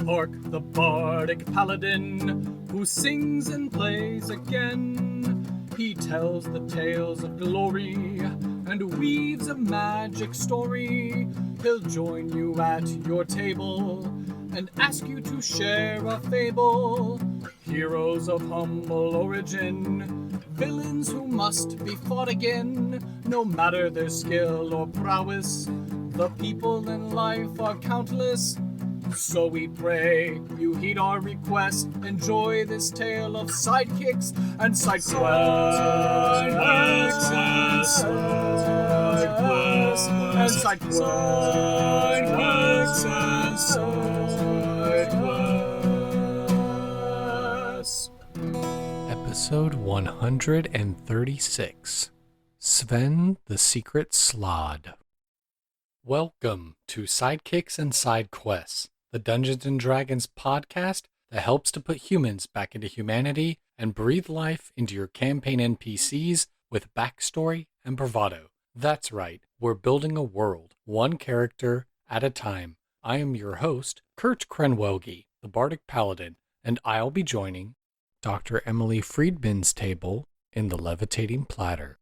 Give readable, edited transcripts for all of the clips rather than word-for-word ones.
Orc, the bardic paladin, who sings and plays again. He tells the tales of glory and weaves a magic story. He'll join you at your table and ask you to share a fable. Heroes of humble origin, villains who must be fought again. No matter their skill or prowess, the people in life are countless. So we pray you heed our request. Enjoy this tale of sidekicks and side quests. Episode 136. Sven the Secret Slaad. Welcome to Sidekicks and Side Quests, the Dungeons & Dragons podcast that helps to put humans back into humanity and breathe life into your campaign NPCs with backstory and bravado. That's right, we're building a world, one character at a time. I am your host, Kurt Krenwelge, the Bardic Paladin, and I'll be joining Dr. Emily Friedman's table in the Levitating Platter.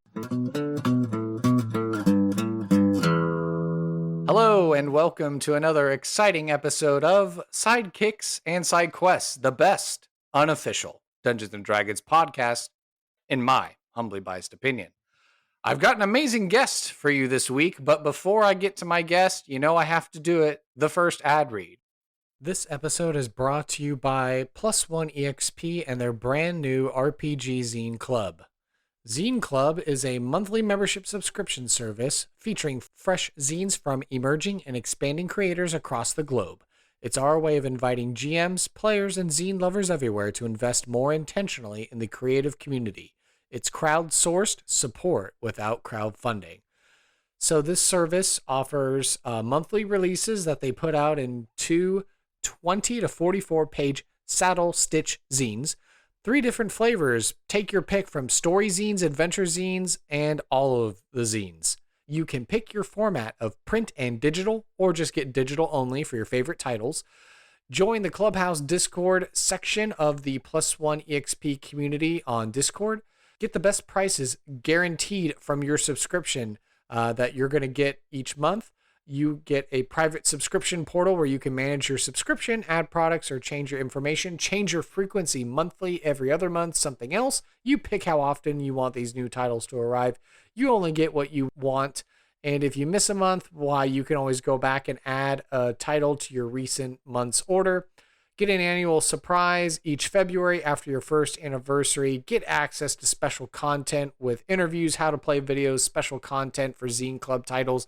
Hello, and welcome to another exciting episode of Sidekicks and Side Quests, the best unofficial Dungeons & Dragons podcast, in my humbly biased opinion. I've got an amazing guest for you this week, but before I get to my guest, you know I have to do it, the first ad read. This episode is brought to you by Plus One EXP and their brand new RPG Zine Club. Zine Club is a monthly membership subscription service featuring fresh zines from emerging and expanding creators across the globe. It's our way of inviting GMs, players, and zine lovers everywhere to invest more intentionally in the creative community. It's crowdsourced support without crowdfunding. So this service offers monthly releases that they put out in two 20 to 44 page saddle stitch zines. 3 different flavors. Take your pick from story zines, adventure zines, and all of the zines. You can pick your format of print and digital, or just get digital only for your favorite titles. Join the Clubhouse Discord section of the Plus One EXP community on Discord. Get the best prices guaranteed from your subscription that you're going to get each month. You get a private subscription portal where you can manage your subscription, add products, or change your information, change your frequency monthly, every other month, something else. You pick how often you want these new titles to arrive. You only get what you want. And if you miss a month, why, you can always go back and add a title to your recent month's order. Get an annual surprise each February after your first anniversary. Get access to special content with interviews, how to play videos, special content for Zine Club titles.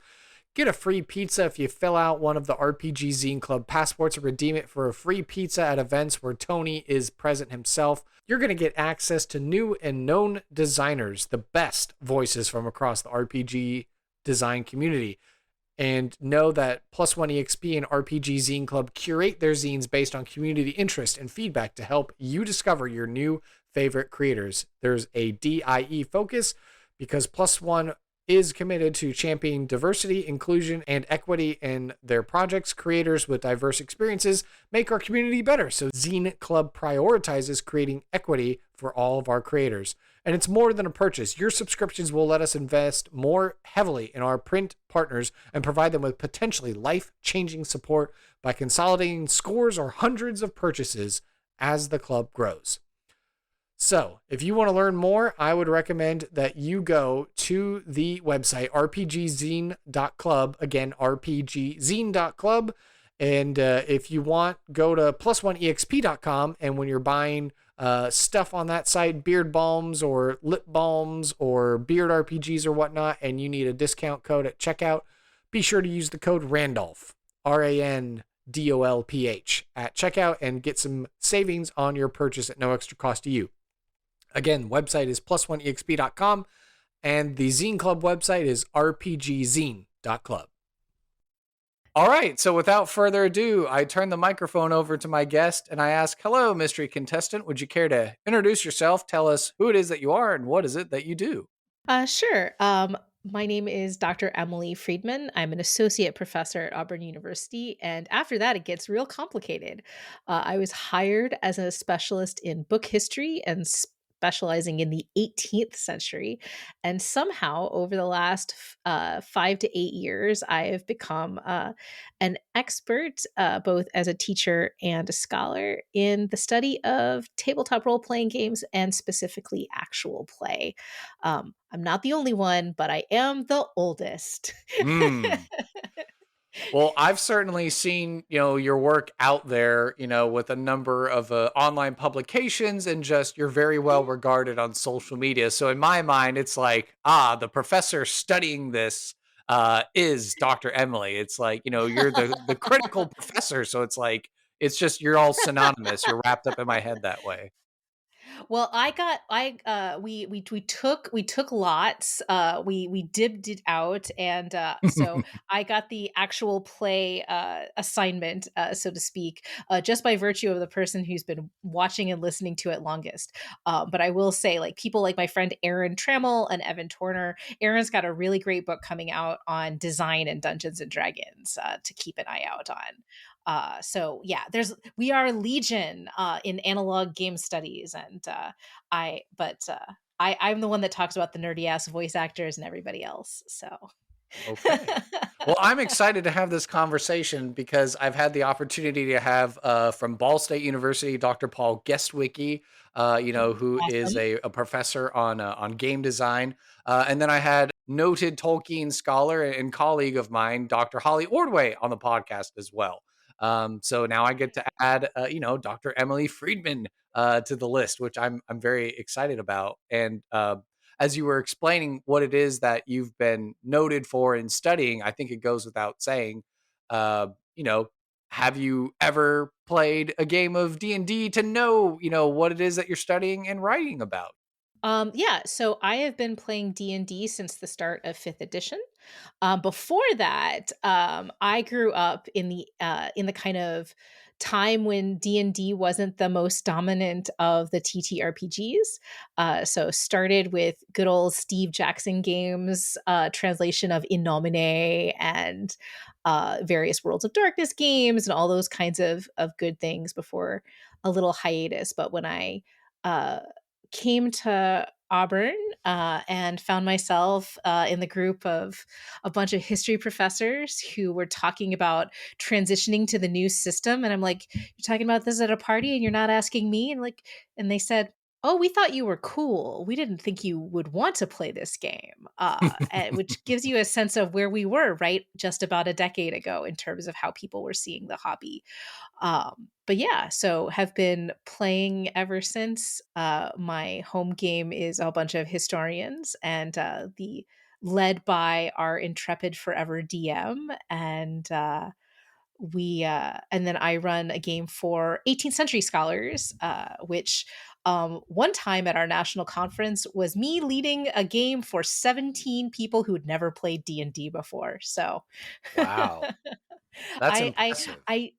Get a free pizza if you fill out one of the RPG Zine Club passports, or redeem it for a free pizza at events where Tony is present himself. You're going to get access to new and known designers, the best voices from across the RPG design community. And know that Plus One EXP and RPG Zine Club curate their zines based on community interest and feedback to help you discover your new favorite creators. There's a DIE focus because Plus One is committed to championing diversity, inclusion, and equity in their projects. Creators with diverse experiences make our community better. So Zine Club prioritizes creating equity for all of our creators. And it's more than a purchase. Your subscriptions will let us invest more heavily in our print partners and provide them with potentially life-changing support by consolidating scores or hundreds of purchases as the club grows. So, if you want to learn more, I would recommend that you go to the website rpgzine.club, again, rpgzine.club, and if you want, go to plus1exp.com, and when you're buying stuff on that site, beard balms or lip balms or beard RPGs or whatnot, and you need a discount code at checkout, be sure to use the code Randolph, RANDOLPH, at checkout and get some savings on your purchase at no extra cost to you. Again, website is plus1exp.com, and the Zine Club website is rpgzine.club. All right, so without further ado, I turn the microphone over to my guest, and I ask, hello, mystery contestant, would you care to introduce yourself, tell us who it is that you are, and what is it that you do? Sure. My name is Dr. Emily Friedman. I'm an associate professor at Auburn University. And after that, it gets real complicated. I was hired as a specialist in book history and specializing in the 18th century. And somehow, over the last 5 to 8 years, I have become an expert, both as a teacher and a scholar, in the study of tabletop role playing games and specifically actual play. I'm not the only one, but I am the oldest. Hmm. Well, I've certainly seen, your work out there, with a number of online publications and just you're very well regarded on social media. So in my mind, it's like, the professor studying this is Dr. Emily. It's like, you're the critical professor. So it's like, it's just, you're all synonymous. You're wrapped up in my head that way. Well, we took lots. We dibbed it out, and so I got the actual play assignment, so to speak, just by virtue of the person who's been watching and listening to it longest. But I will say, like people like my friend Aaron Trammell and Evan Torner. Aaron's got a really great book coming out on design and Dungeons and Dragons to keep an eye out on. So yeah, we are legion in analog game studies, and I'm the one that talks about the nerdy ass voice actors and everybody else. So Okay. Well, I'm excited to have this conversation because I've had the opportunity to have from Ball State University, Dr. Paul Guestwicki, who is awesome. a professor on game design, and then I had noted Tolkien scholar and colleague of mine, Dr. Holly Ordway, on the podcast as well. So now I get to add, Dr. Emily Friedman to the list, which I'm very excited about, and as you were explaining what it is that you've been noted for in studying, I think it goes without saying, uh, you know, have you ever played a game of D&D to know, what it is that you're studying and writing about? Yeah, so I have been playing D&D since the start of 5th edition. Before that, I grew up in the kind of time when D&D wasn't the most dominant of the TTRPGs. So started with good old Steve Jackson games, translation of In Nomine and various Worlds of Darkness games and all those kinds of good things before a little hiatus. But when I uh, came to Auburn and found myself in the group of a bunch of history professors who were talking about transitioning to the new system. And I'm like, you're talking about this at a party and you're not asking me? And they said, oh, we thought you were cool. We didn't think you would want to play this game, which gives you a sense of where we were, right? Just about a decade ago in terms of how people were seeing the hobby. But yeah, so have been playing ever since. My home game is a bunch of historians and the led by our intrepid forever DM, and then I run a game for 18th century scholars, which one time at our national conference was me leading a game for 17 people who'd never played D&D before. So Wow, that's I I impressive. I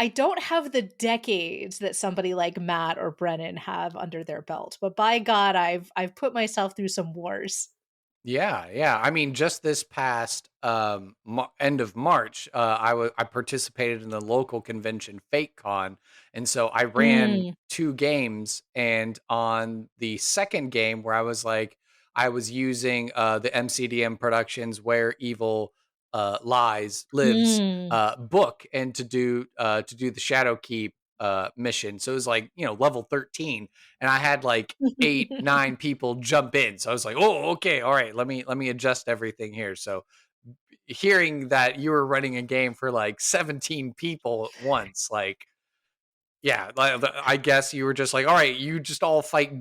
I don't have the decades that somebody like Matt or Brennan have under their belt, but by God, I've put myself through some wars. Yeah, yeah. I mean, just this past end of March, I participated in the local convention FateCon, and so I ran Mm, 2 games. And on the second game, where I was using the MCDM Productions "Where Evil Lies Lives" mm. book, and to do the Shadowkeep mission. So it was like level 13, and I had like 8, 9 people jump in. So I was like, "Oh, okay, all right. Let me adjust everything here." So hearing that you were running a game for like 17 people at once, like, yeah, I guess you were just like, "All right, you just all fight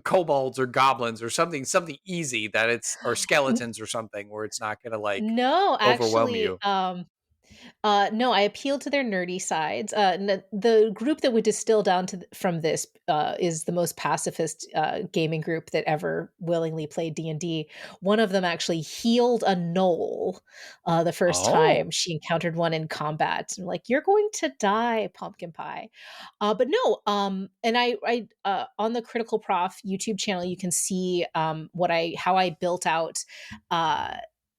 kobolds or goblins or something easy that it's or N skeletons or something where it's not gonna like no, overwhelm actually, you." No, I appealed to their nerdy sides. The group that would distill down from this is the most pacifist gaming group that ever willingly played D&D. One of them actually healed a gnoll the first Oh. time she encountered one in combat. And like, you're going to die, pumpkin pie. But no, and I on the Critical Prof YouTube channel, you can see how I built out.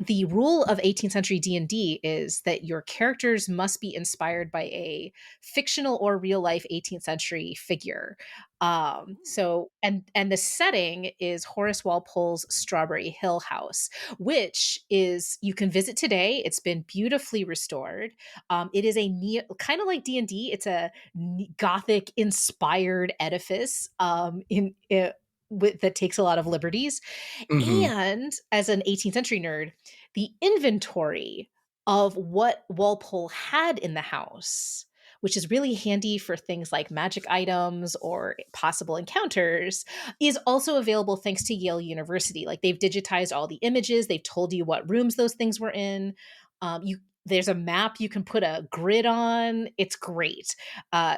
The rule of 18th century D&D is that your characters must be inspired by a fictional or real life 18th century figure. And the setting is Horace Walpole's Strawberry Hill House, which is you can visit today. It's been beautifully restored. It is kind of like D&D. It's a Gothic inspired edifice that takes a lot of liberties. Hmm. And as an 18th century nerd, the inventory of what Walpole had in the house, which is really handy for things like magic items or possible encounters, is also available thanks to Yale University. Like they've digitized all the images, they've told you what rooms those things were in. You There's a map you can put a grid on. It's great.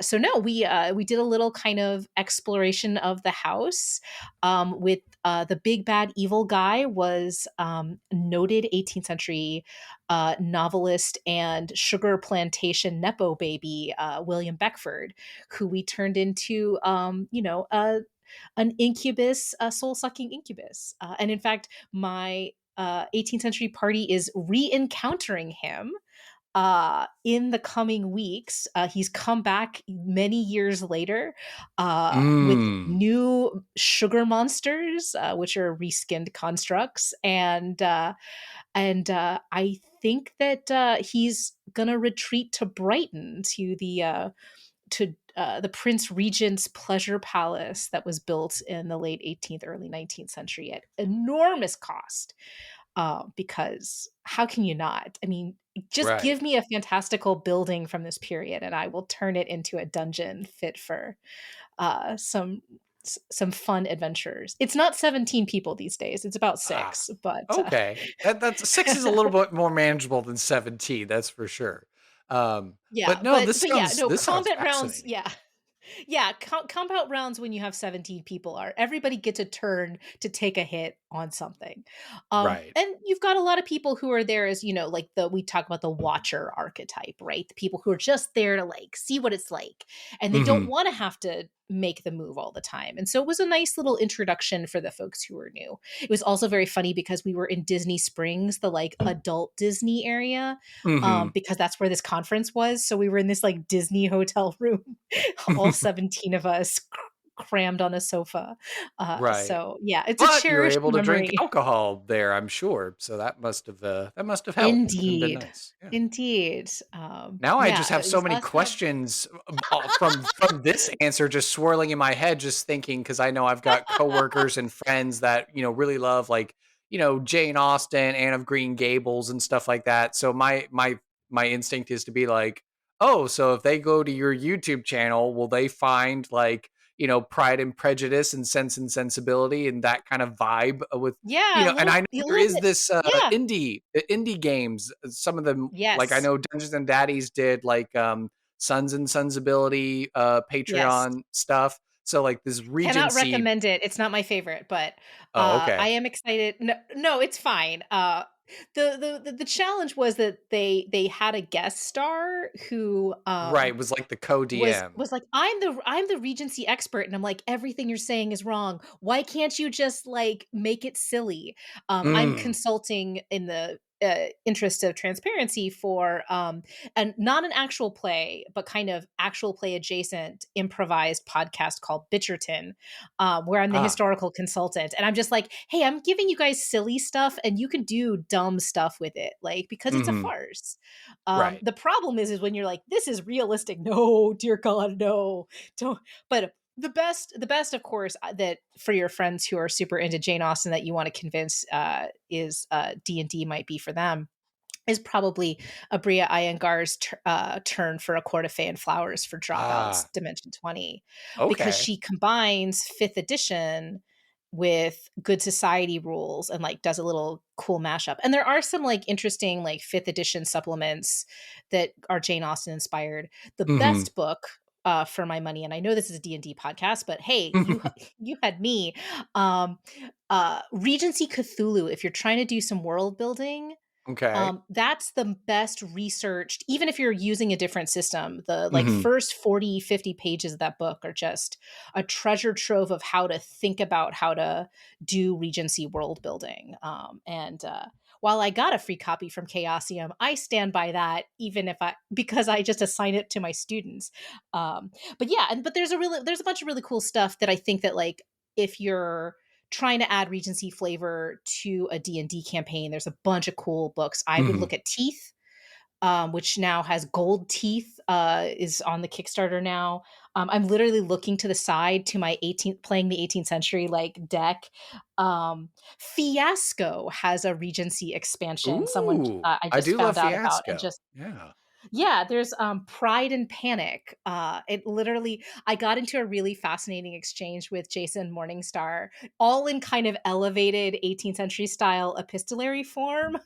So no, we did a little kind of exploration of the house with the big bad evil guy was noted 18th century novelist and sugar plantation nepo baby William Beckford, who we turned into an incubus, a soul sucking incubus. And in fact, my 18th century party is re-encountering him in the coming weeks. He's come back many years later with Mm. new sugar monsters, which are reskinned constructs, and I think that he's gonna retreat to Brighton to the Prince Regent's pleasure palace that was built in the late 18th, early 19th century at enormous cost. Because how can you not? I mean, just Right. give me a fantastical building from this period, and I will turn it into a dungeon fit for some fun adventures. It's not 17 people these days; it's about Ah, six. But okay. That's 6 is a little bit more manageable than 17, that's for sure. yeah, But no, but yeah, no this sounds combat rounds. fascinating. Yeah, yeah, compound rounds when you have 17 people are everybody gets a turn to take a hit on something. Right. And you've got a lot of people who are there as, like we talk about the watcher archetype, right? The people who are just there to like see what it's like and they don't Mhm. want to have to make the move all the time. And so it was a nice little introduction for the folks who were new. It was also very funny because we were in Disney Springs, the like adult Disney area, Mhm. because that's where this conference was. So we were in this like Disney hotel room, all 17 of us crammed on a sofa. Right. So yeah, it's a But you were cherished able to drink memory. alcohol there, I'm sure, so that must have helped and been Indeed. nice. Yeah. Indeed. Now I just Yeah, have it so was many us have questions from this answer just swirling in my head, just thinking because I know I've got coworkers and friends that really love like Jane Austen, Anne of Green Gables, and stuff like that. So my instinct is to be like, oh, so if they go to your YouTube channel, will they find like Pride and Prejudice and Sense and Sensibility and that kind of vibe with yeah, and I know a there little is bit. this Yeah. indie games. Some of them, like I Yes. know Dungeons and Daddies did like Sons and Sensibility Yes. Patreon stuff. So like this Cannot Regency. recommend it. It's not my favorite, but Oh, okay. I am excited. No, no, it's fine. The challenge was that they had a guest star who Right, was like the was co-DM. was like, I'm the Regency expert, and I'm like, everything you're saying is wrong. Why can't you just like make it silly? I'm Mm. consulting in the interest of transparency for and not an actual play, but kind of actual play adjacent improvised podcast called Bitcherton, where I'm the Ah. historical consultant, and I'm just like, hey, I'm giving you guys silly stuff, and you can do dumb stuff with it, like because it's a Mhm. farce. Right. The problem is when you're like, this is realistic. No, dear God, no, don't. But the best, of course, that for your friends who are super into Jane Austen that you want to convince is D&D might be for them is probably Abria Iyengar's turn for A Court of Fey and Flowers for Dropouts Ah. Dimension 20, because Okay. she combines 5th edition with good society rules and like does a little cool mashup. And there are some like interesting like 5th edition supplements that are Jane Austen inspired. The Mhm. best book for my money, and I know this is a D&D podcast, but hey, you had me. Um, Regency Cthulhu, if you're trying to do some world building, Okay. that's the best researched, even if you're using a different system. The like Mhm. first 40, 50 pages of that book are just a treasure trove of how to think about how to do Regency world building. And while I got a free copy from Chaosium, I stand by that, even if because I just assign it to my students. But yeah, but there's a bunch of really cool stuff that I think that like, if you're trying to add Regency flavor to a D&D campaign, there's a bunch of cool books. I would Mhm. look at Teeth, which now has gold teeth, is on the Kickstarter now. I'm literally looking to the side to my playing the 18th century like deck. Fiasco has a Regency expansion. Someone Ooh, I I just do love found out about, and Fiasco. just Yeah. yeah, there's Pride and Panic. It literally, I got into a really fascinating exchange with Jason Morningstar, all in kind of elevated 18th century style epistolary form.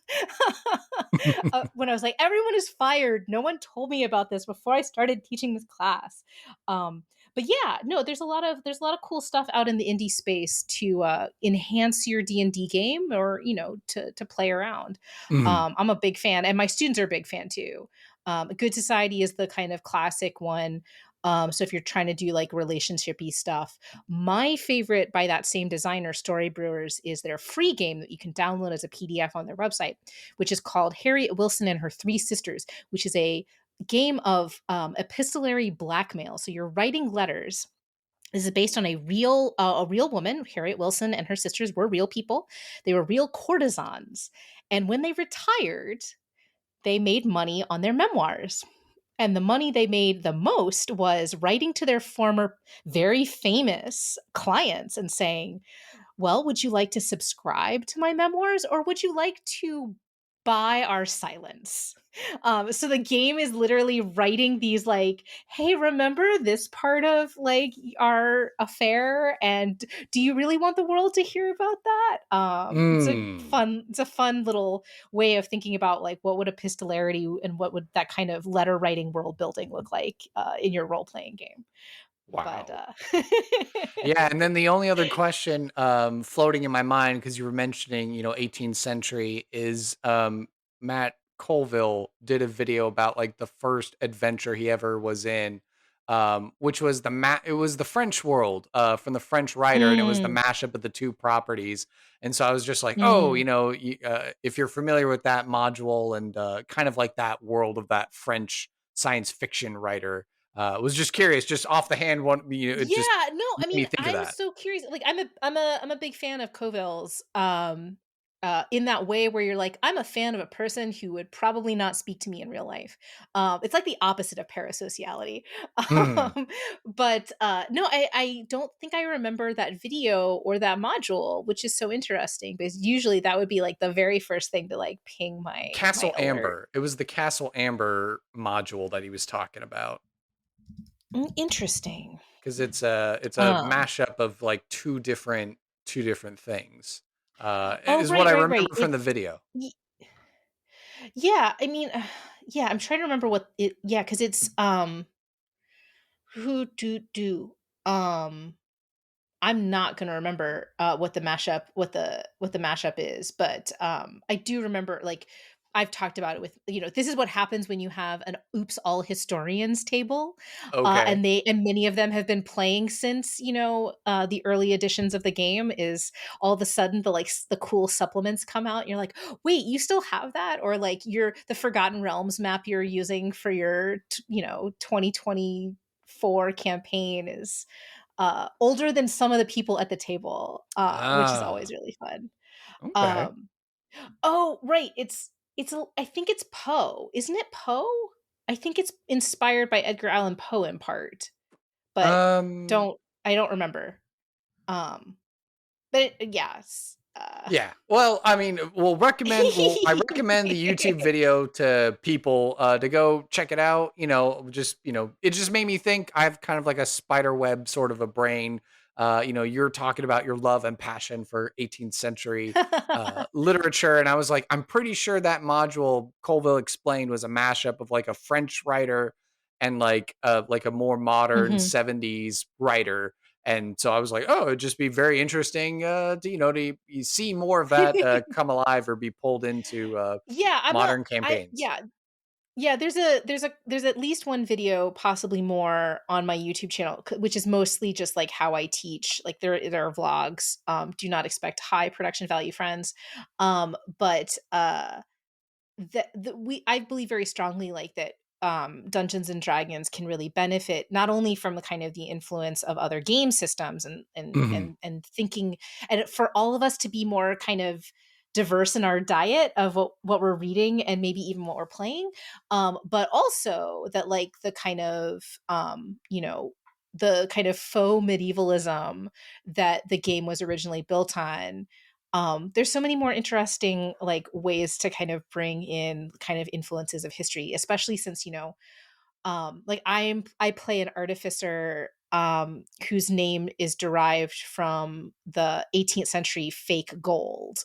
When I was like, everyone is fired. No one told me about this before I started teaching this class. Um, but yeah, no, there's a lot of cool stuff out in the indie space to enhance your D&D game, or to play around. Mhm. I'm a big fan, and my students are a big fan too. Good Society is the kind of classic one. So if you're trying to do like relationshipy stuff, my favorite by that same designer, Story Brewers, is their free game that you can download as a PDF on their website, which is called Harriet Wilson and Her Three Sisters, which is a game of epistolary blackmail. So you're writing letters. This is based on a real woman. Harriet Wilson and her sisters were real people. They were real courtesans, and when they retired, they made money on their memoirs. And the money they made the most was writing to their former, very famous clients and saying, well, would you like to subscribe to my memoirs, or would you like to buy our silence? So the game is literally writing these like, hey, remember this part of like our affair? And do you really want the world to hear about that? Mm. It's a fun little way of thinking about like, what would epistolarity and what would that kind of letter writing world building look like in your role playing game? But Wow. Yeah, and then the only other question floating in my mind, because you were mentioning, 18th century, is Matt Colville did a video about like the first adventure he ever was in, which was it was the French world from the French writer, and it was the Mm, mashup of the two properties. And so I was just like, oh, mm. if you're familiar with that module and kind of like that world of that French science fiction writer, was just curious, just off the hand, it just Yeah, no, I made me mean, think of I'm that. so curious. Like, I'm a big fan of Coville's, in that way where you're like, I'm a fan of a person who would probably not speak to me in real life. It's like the opposite of parasociality. Mhm. Um, but no, I don't think I remember that video or that module, which is so interesting because usually that would be like the very first thing to like ping my Castle alert. Amber. It was the Castle Amber module that he was talking about, Interesting. because it's a Um, mashup of like two different things. oh, Is what I right. remember from the video. Yeah, I mean, yeah, I'm trying to remember what it yeah, because it's, who do, um I'm not gonna remember what the mashup is, but I do remember like I've talked about it with this is what happens when you have an oops all historians table, Okay. and many of them have been playing since the early editions of the game. Is all of a sudden the cool supplements come out and you're like, wait, you still have that, or like the Forgotten Realms map you're using for your 2024 campaign is older than some of the people at the table, which is always Ah, really fun. okay. Um, oh, right, I think it's Poe, isn't it Poe? I think it's inspired by Edgar Allan Poe in part, but Um, I don't remember. But yes. Yeah. Well, I mean, I recommend the YouTube video to people to go check it out. It just made me think. I have kind of like a spider web sort of a brain. You're talking about your love and passion for 18th century literature, and I was like, I'm pretty sure that module Colville explained was a mashup of like a French writer and like a more modern Mhm. 70s writer. And so I was like, oh, it'd just be very interesting to you see more of that come alive or be pulled into Yeah, I'm a modern I campaigns. yeah. Yeah, there's at least one video, possibly more, on my YouTube channel, which is mostly just like how I teach. Like there are vlogs. Do not expect high production value, friends. But I believe very strongly like that Dungeons and Dragons can really benefit not only from the kind of the influence of other game systems Mhm. and thinking, and for all of us to be more kind of diverse in our diet of what we're reading and maybe even what we're playing, but also that like the kind of the kind of faux medievalism that the game was originally built on. There's so many more interesting like ways to kind of bring in kind of influences of history, especially since like I play an artificer whose name is derived from the 18th century fake gold,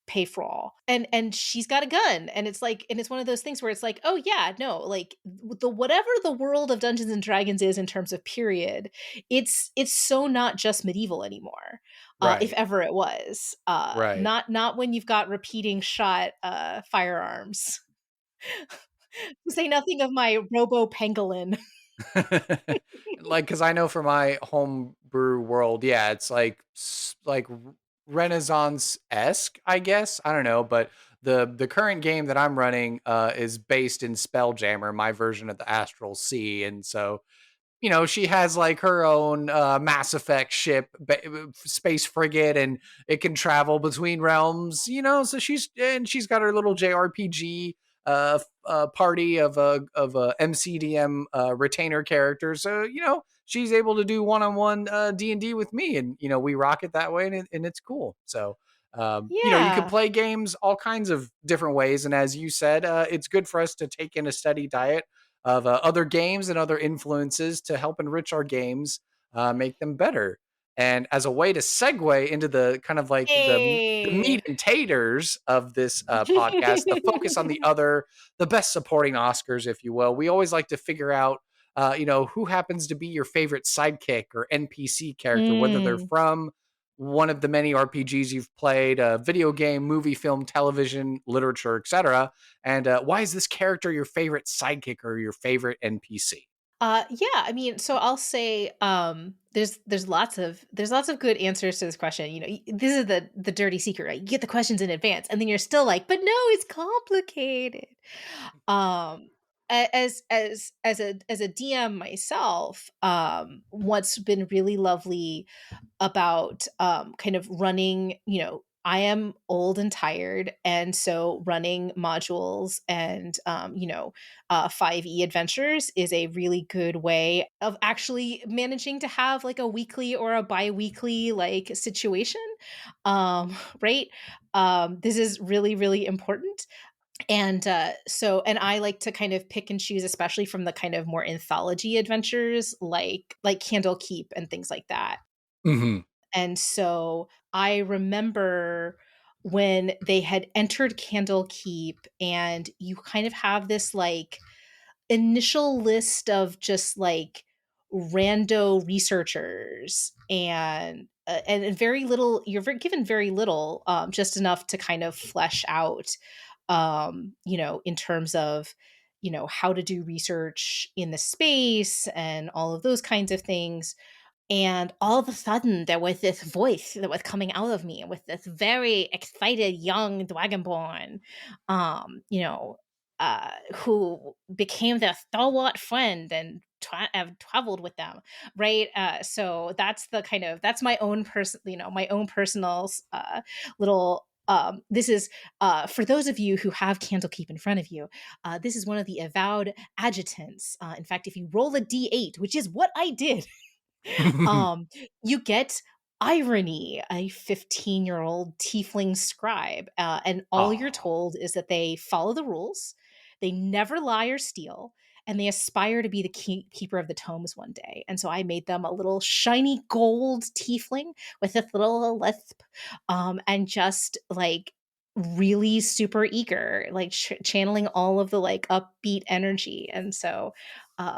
pay for all, and she's got a gun, and it's like, and it's one of those things where it's like, oh yeah, no, like the whatever the world of Dungeons and Dragons is in terms of period, it's so not just medieval anymore, if Right. ever it was, Right. not when you've got repeating shot firearms. To say nothing of my robo pangolin. Like, cause I know for my homebrew world, yeah, it's like Renaissance-esque, I guess. I don't know, but the current game that I'm running is based in Spelljammer, my version of the Astral Sea, and so she has like her own Mass Effect ship, space frigate, and it can travel between realms. So she's got her little JRPG party of MCDM retainer characters. So she's able to do one-on-one D&D with me, and we rock it that way, and it's cool. So you can Yeah. play games all kinds of different ways, and as you said, it's good for us to take in a steady diet of other games and other influences to help enrich our games, make them better. And as a way to segue into the kind of like the Hey. meat and taters of this podcast, the focus on the best supporting Oscars, if you will. We always like to figure out, who happens to be your favorite sidekick or NPC character, whether they're Mm. from one of the many RPGs you've played, video game, movie, film, television, literature, etc. And why is this character your favorite sidekick or your favorite NPC? Yeah, I mean, so I'll say there's lots of good answers to this question. This is the dirty secret, right? You get the questions in advance and then you're still like, "But no, it's complicated." Um as a DM myself, what's been really lovely about kind of running, I am old and tired. And so running modules and, 5e adventures is a really good way of actually managing to have like a weekly or a bi weekly like situation. Right. This is really, really important. And and I like to kind of pick and choose, especially from the kind of more anthology adventures like Candlekeep and things like that. Hmm. And so I remember when they had entered Candlekeep, and you kind of have this like initial list of just like rando researchers, and very little, given very little, just enough to kind of flesh out, in terms of how to do research in the space and all of those kinds of things. And all of a sudden, there was this voice that was coming out of me with this very excited young dragonborn, who became their stalwart friend and have traveled with them, right? So that's my own my own personal little. This is for those of you who have Candlekeep in front of you. This is one of the avowed adjutants. In fact, if you roll a d8, which is what I did, um, you get Irony, a 15-year-old tiefling scribe. And all you're Aw. told is that they follow the rules, they never lie or steal, and they aspire to be the keeper of the tomes one day. And so I made them a little shiny gold tiefling with a little lisp, and just like really super eager, like channeling all of the like upbeat energy. And so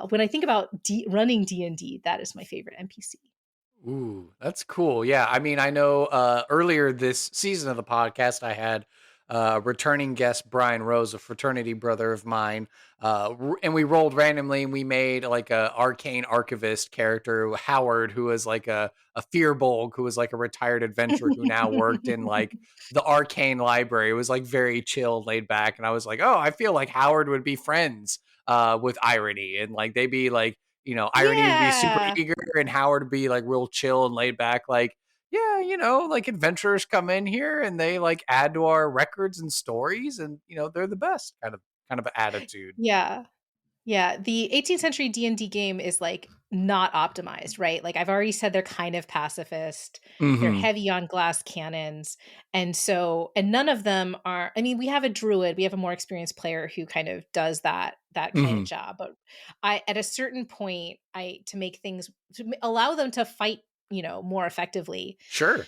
when I think about running D&D, that is my favorite NPC. Ooh, that's cool. Yeah, I mean, I know earlier this season of the podcast, I had returning guest Brian Rose, a fraternity brother of mine, and we rolled randomly, and we made like a arcane archivist character, Howard, who was like a fearbolg, who was like a retired adventurer who now worked in like the arcane library. It was like very chill, laid back, and I was like, oh, I feel like Howard would be friends with Irony, and like they'd be like, Irony would be super Yeah. eager and Howard would be like real chill and laid back, like, yeah, like adventurers come in here and they like add to our records and stories, and they're the best kind of attitude. Yeah. Yeah, the 18th century D&D game is like not optimized, right? Like I've already said they're kind of pacifist. They're Mm-hmm. heavy on glass cannons. And none of them are, I mean, we have a druid, we have a more experienced player who kind of does that kind Mm-hmm. of job, but I at a certain point I to make things to allow them to fight, more effectively. Sure.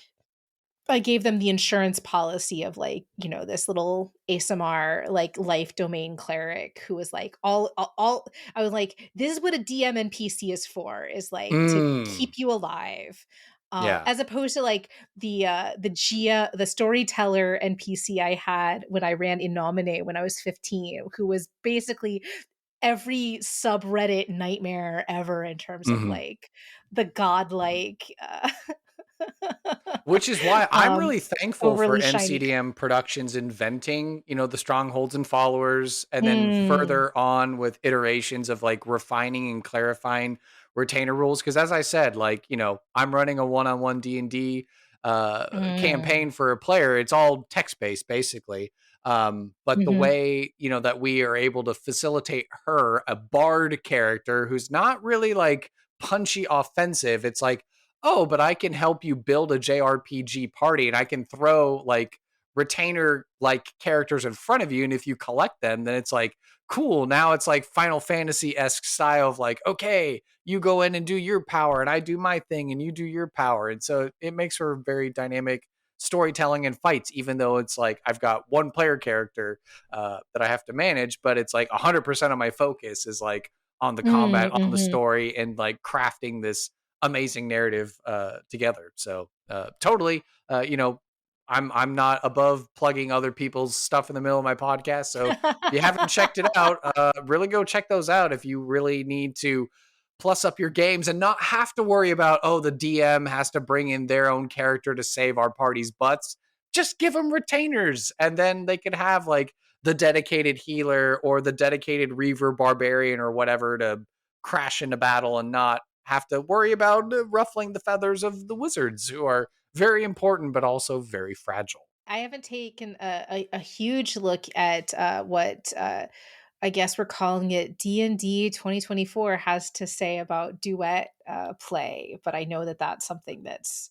I gave them the insurance policy of like, this little ASMR like life domain cleric who was like all I was like, this is what a DM NPC is for, is like to Mm. keep you alive. Yeah. As opposed to like the storyteller NPC I had when I ran Innomine when I was 15, who was basically every subreddit nightmare ever in terms of Mm-hmm. like the godlike Which is why I'm um really thankful for overly shiny. NCDM Productions inventing, the strongholds and followers, and then Mm, further on with iterations of like refining and clarifying retainer rules. Because as I said, like, I'm running a one-on-one D&D mm, campaign for a player. It's all text-based, basically. But the mhm. way, that we are able to facilitate her, a bard character who's not really like punchy offensive, it's like, oh, but I can help you build a JRPG party and I can throw like retainer like characters in front of you. And if you collect them, then it's like, cool. Now it's like Final Fantasy esque style of like, okay, you go in and do your power and I do my thing and you do your power. And so it makes for very dynamic storytelling and fights, even though it's like I've got one player character that I have to manage, but it's like 100% of my focus is like on the combat, Mm, on the mhm. story, and like crafting this amazing narrative together. So totally, I'm not above plugging other people's stuff in the middle of my podcast. So if you haven't checked it out, really go check those out if you really need to plus up your games and not have to worry about, oh, the DM has to bring in their own character to save our party's butts. Just give them retainers, and then they could have like the dedicated healer or the dedicated reaver barbarian or whatever to crash into battle and not have to worry about ruffling the feathers of the wizards, who are very important but also very fragile. I haven't taken a huge look at what I guess we're calling it D&D 2024 has to say about duet play, but I know that that's something that's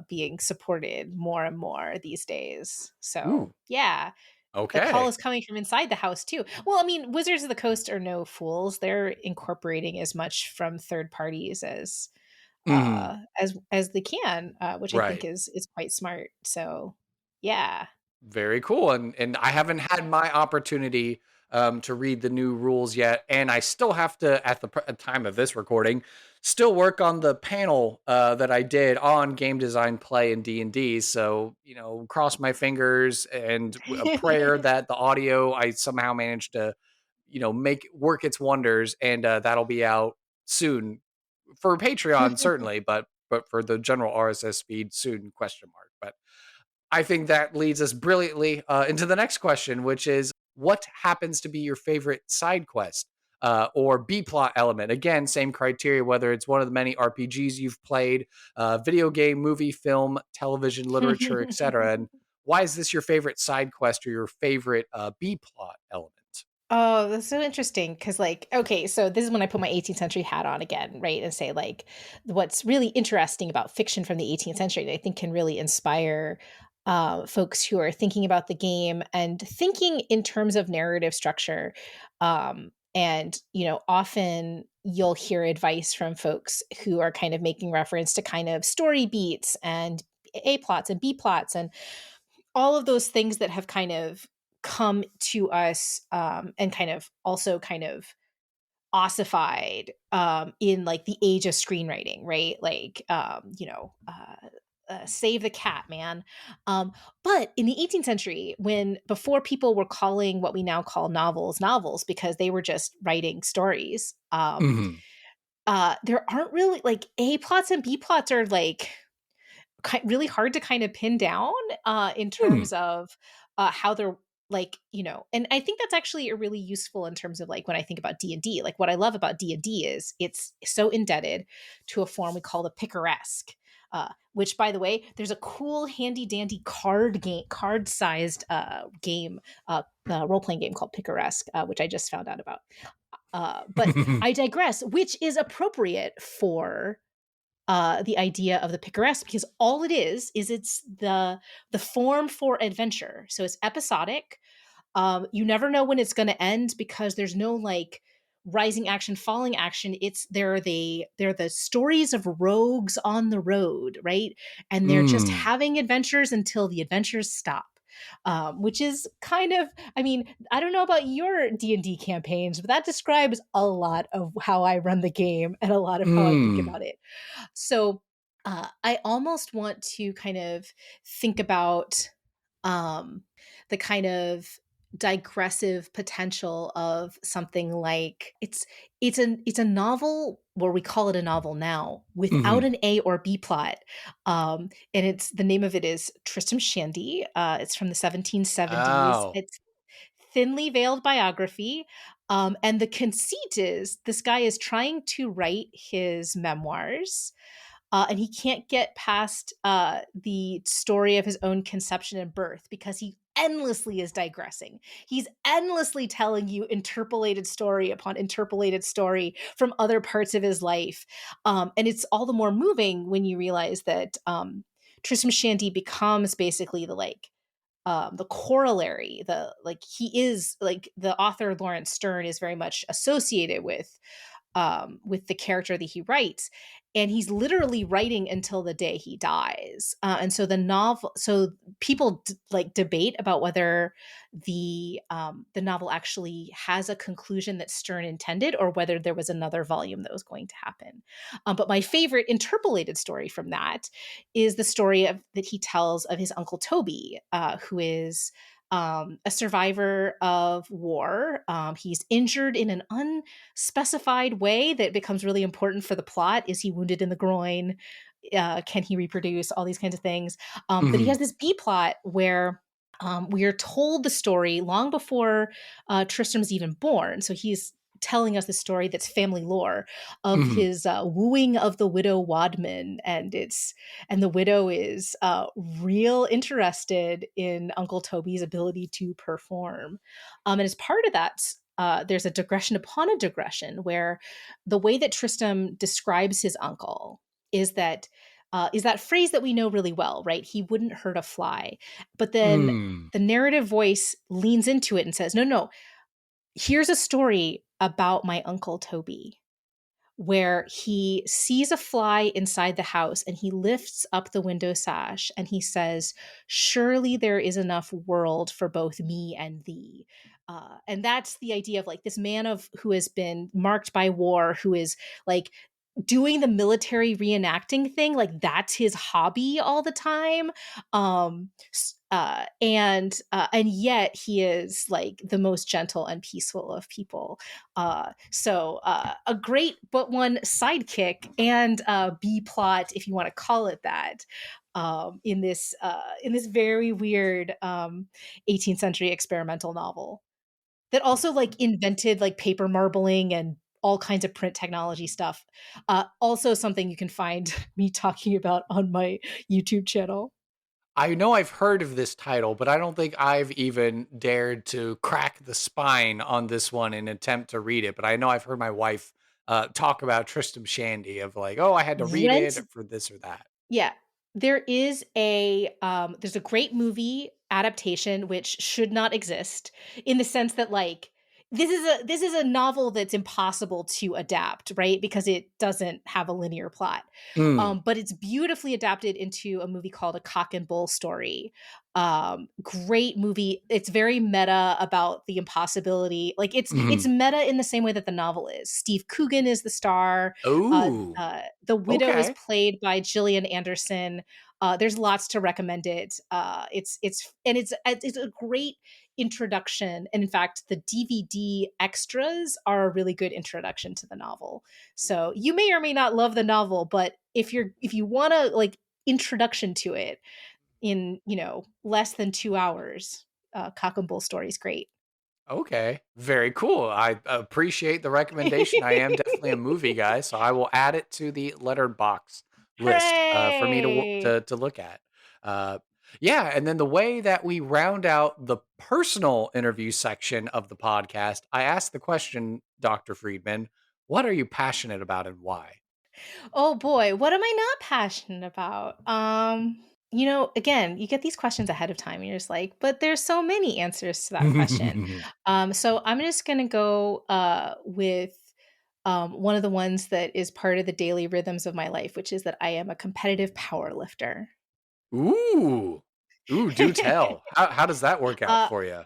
being supported more and more these days. So Ooh, yeah, the call okay. is coming from inside the house too. Well, I mean, Wizards of the Coast are no fools. They're incorporating as much from third parties Hmm. as they can, which I think Right. is quite smart. So yeah. Very cool. And I haven't had my opportunity to read the new rules yet, and I still have to, at the time of this recording, still work on the panel that I did on game design, play, and D&D. So cross my fingers and a prayer that the audio I somehow managed to make work its wonders, and that'll be out soon for Patreon certainly, but for the general RSS feed soon? Question mark. But I think that leads us brilliantly into the next question, which is, what happens to be your favorite side quest or B plot element? Again, same criteria, whether it's one of the many RPGs you've played, video game, movie, film, television, literature, etc. And why is this your favorite side quest or your favorite B plot element? Oh, that's so interesting because, like, okay, so this is when I put my 18th century hat on again, right? And say, like, what's really interesting about fiction from the 18th century that I think can really inspire folks who are thinking about the game and thinking in terms of narrative structure, And, often you'll hear advice from folks who are kind of making reference to kind of story beats and A plots and B plots and all of those things that have kind of come to us, and kind of also kind of ossified, in like the age of screenwriting, right? Like, save the cat, man. But in the 18th century, when before people were calling what we now call novels because they were just writing stories, Mhm. there aren't really like A plots and B plots are like really hard to kind of pin down, in Hmm. terms of, how they're like, and I think that's actually a really useful in terms of like when I think about D&D. Like what I love about D&D is it's so indebted to a form we call the picaresque. Which, by the way, there's a cool, handy dandy card sized game, role playing game called Picaresque, which I just found out about. But I digress. Which is appropriate for the idea of the picaresque, because all it is it's the form for adventure. So it's episodic. You never know when it's going to end because there's no like rising action, falling action. They're the stories of rogues on the road, right? And they're just Mm. having adventures until the adventures stop. Which is kind of, I mean, I don't know about your D&D campaigns, but that describes a lot of how I run the game and a lot of how I think Mm. about it. So I almost want to kind of think about, um, the kind of digressive potential of something like it's a novel, or we call it a novel now, without Mhm. an A or B plot. And it's the name of it is Tristram Shandy. It's from the 1770s. Oh. It's thinly veiled biography. And the conceit is this guy is trying to write his memoirs, and he can't get past the story of his own conception and birth because he endlessly is digressing. He's endlessly telling you interpolated story upon interpolated story from other parts of his life. And it's all the more moving when you realize that, Tristram Shandy becomes basically the corollary, the like he is like the author Lawrence Stern is very much associated with the character that he writes, and he's literally writing until the day he dies. And so so people like debate about whether the novel actually has a conclusion that Stern intended, or whether there was another volume that was going to happen. But my favorite interpolated story from that is the story that he tells of his uncle Toby, who is a survivor of war. He's injured in an unspecified way that becomes really important for the plot. Is he wounded in the groin? Can he reproduce? All these kinds of things. But he Mhm. has this B plot where, we are told the story long before Tristram's even born. So he's telling us the story that's family lore of Mhm. his wooing of the widow Wadman, and the widow is real interested in Uncle Toby's ability to perform. And as part of that, there's a digression upon a digression where the way that Tristram describes his uncle is that phrase that we know really well, right? He wouldn't hurt a fly. But then Mm. the narrative voice leans into it and says, no, no, here's a story about my Uncle Toby, where he sees a fly inside the house and he lifts up the window sash and he says, surely there is enough world for both me and thee. And that's the idea of like this man of who has been marked by war, who is like doing the military reenacting thing, like that's his hobby all the time. And yet he is like the most gentle and peaceful of people. So a great but one sidekick and B plot, if you want to call it that, in this very weird 18th century experimental novel that also like invented like paper marbling and all kinds of print technology stuff. Also something you can find me talking about on my YouTube channel. I know I've heard of this title, but I don't think I've even dared to crack the spine on this one and attempt to read it. But I know I've heard my wife talk about Tristram Shandy of like, oh, I had to read Rent it for this or that. Yeah. There's a great movie adaptation which should not exist, in the sense that like this is a novel that's impossible to adapt, right? Because it doesn't have a linear plot. Mm. But it's beautifully adapted into a movie called A Cock and Bull Story. Great movie. It's very meta about the impossibility. Like it's Mhm. meta in the same way that the novel is. Steve Coogan is the star. Ooh, The widow is okay. played by Gillian Anderson. There's lots to recommend it. It's a great introduction, and in fact the DVD extras are a really good introduction to the novel. So you may or may not love the novel, but if you want to like introduction to it in less than 2 hours, Cock and Bull Story is great. Okay, very cool. I appreciate the recommendation. I am definitely a movie guy, so I will add it to the lettered box list for me to Hooray! to look at. Uh, yeah, and then the way that we round out the personal interview section of the podcast, I asked the question, Dr. Friedman, what are you passionate about and why? Oh boy, what am I not passionate about? Again, you get these questions ahead of time and you're just like, but there's so many answers to that question. So I'm just gonna go with one of the ones that is part of the daily rhythms of my life, which is that I am a competitive power lifter. Ooh, ooh, do tell. How does that work out uh, for you?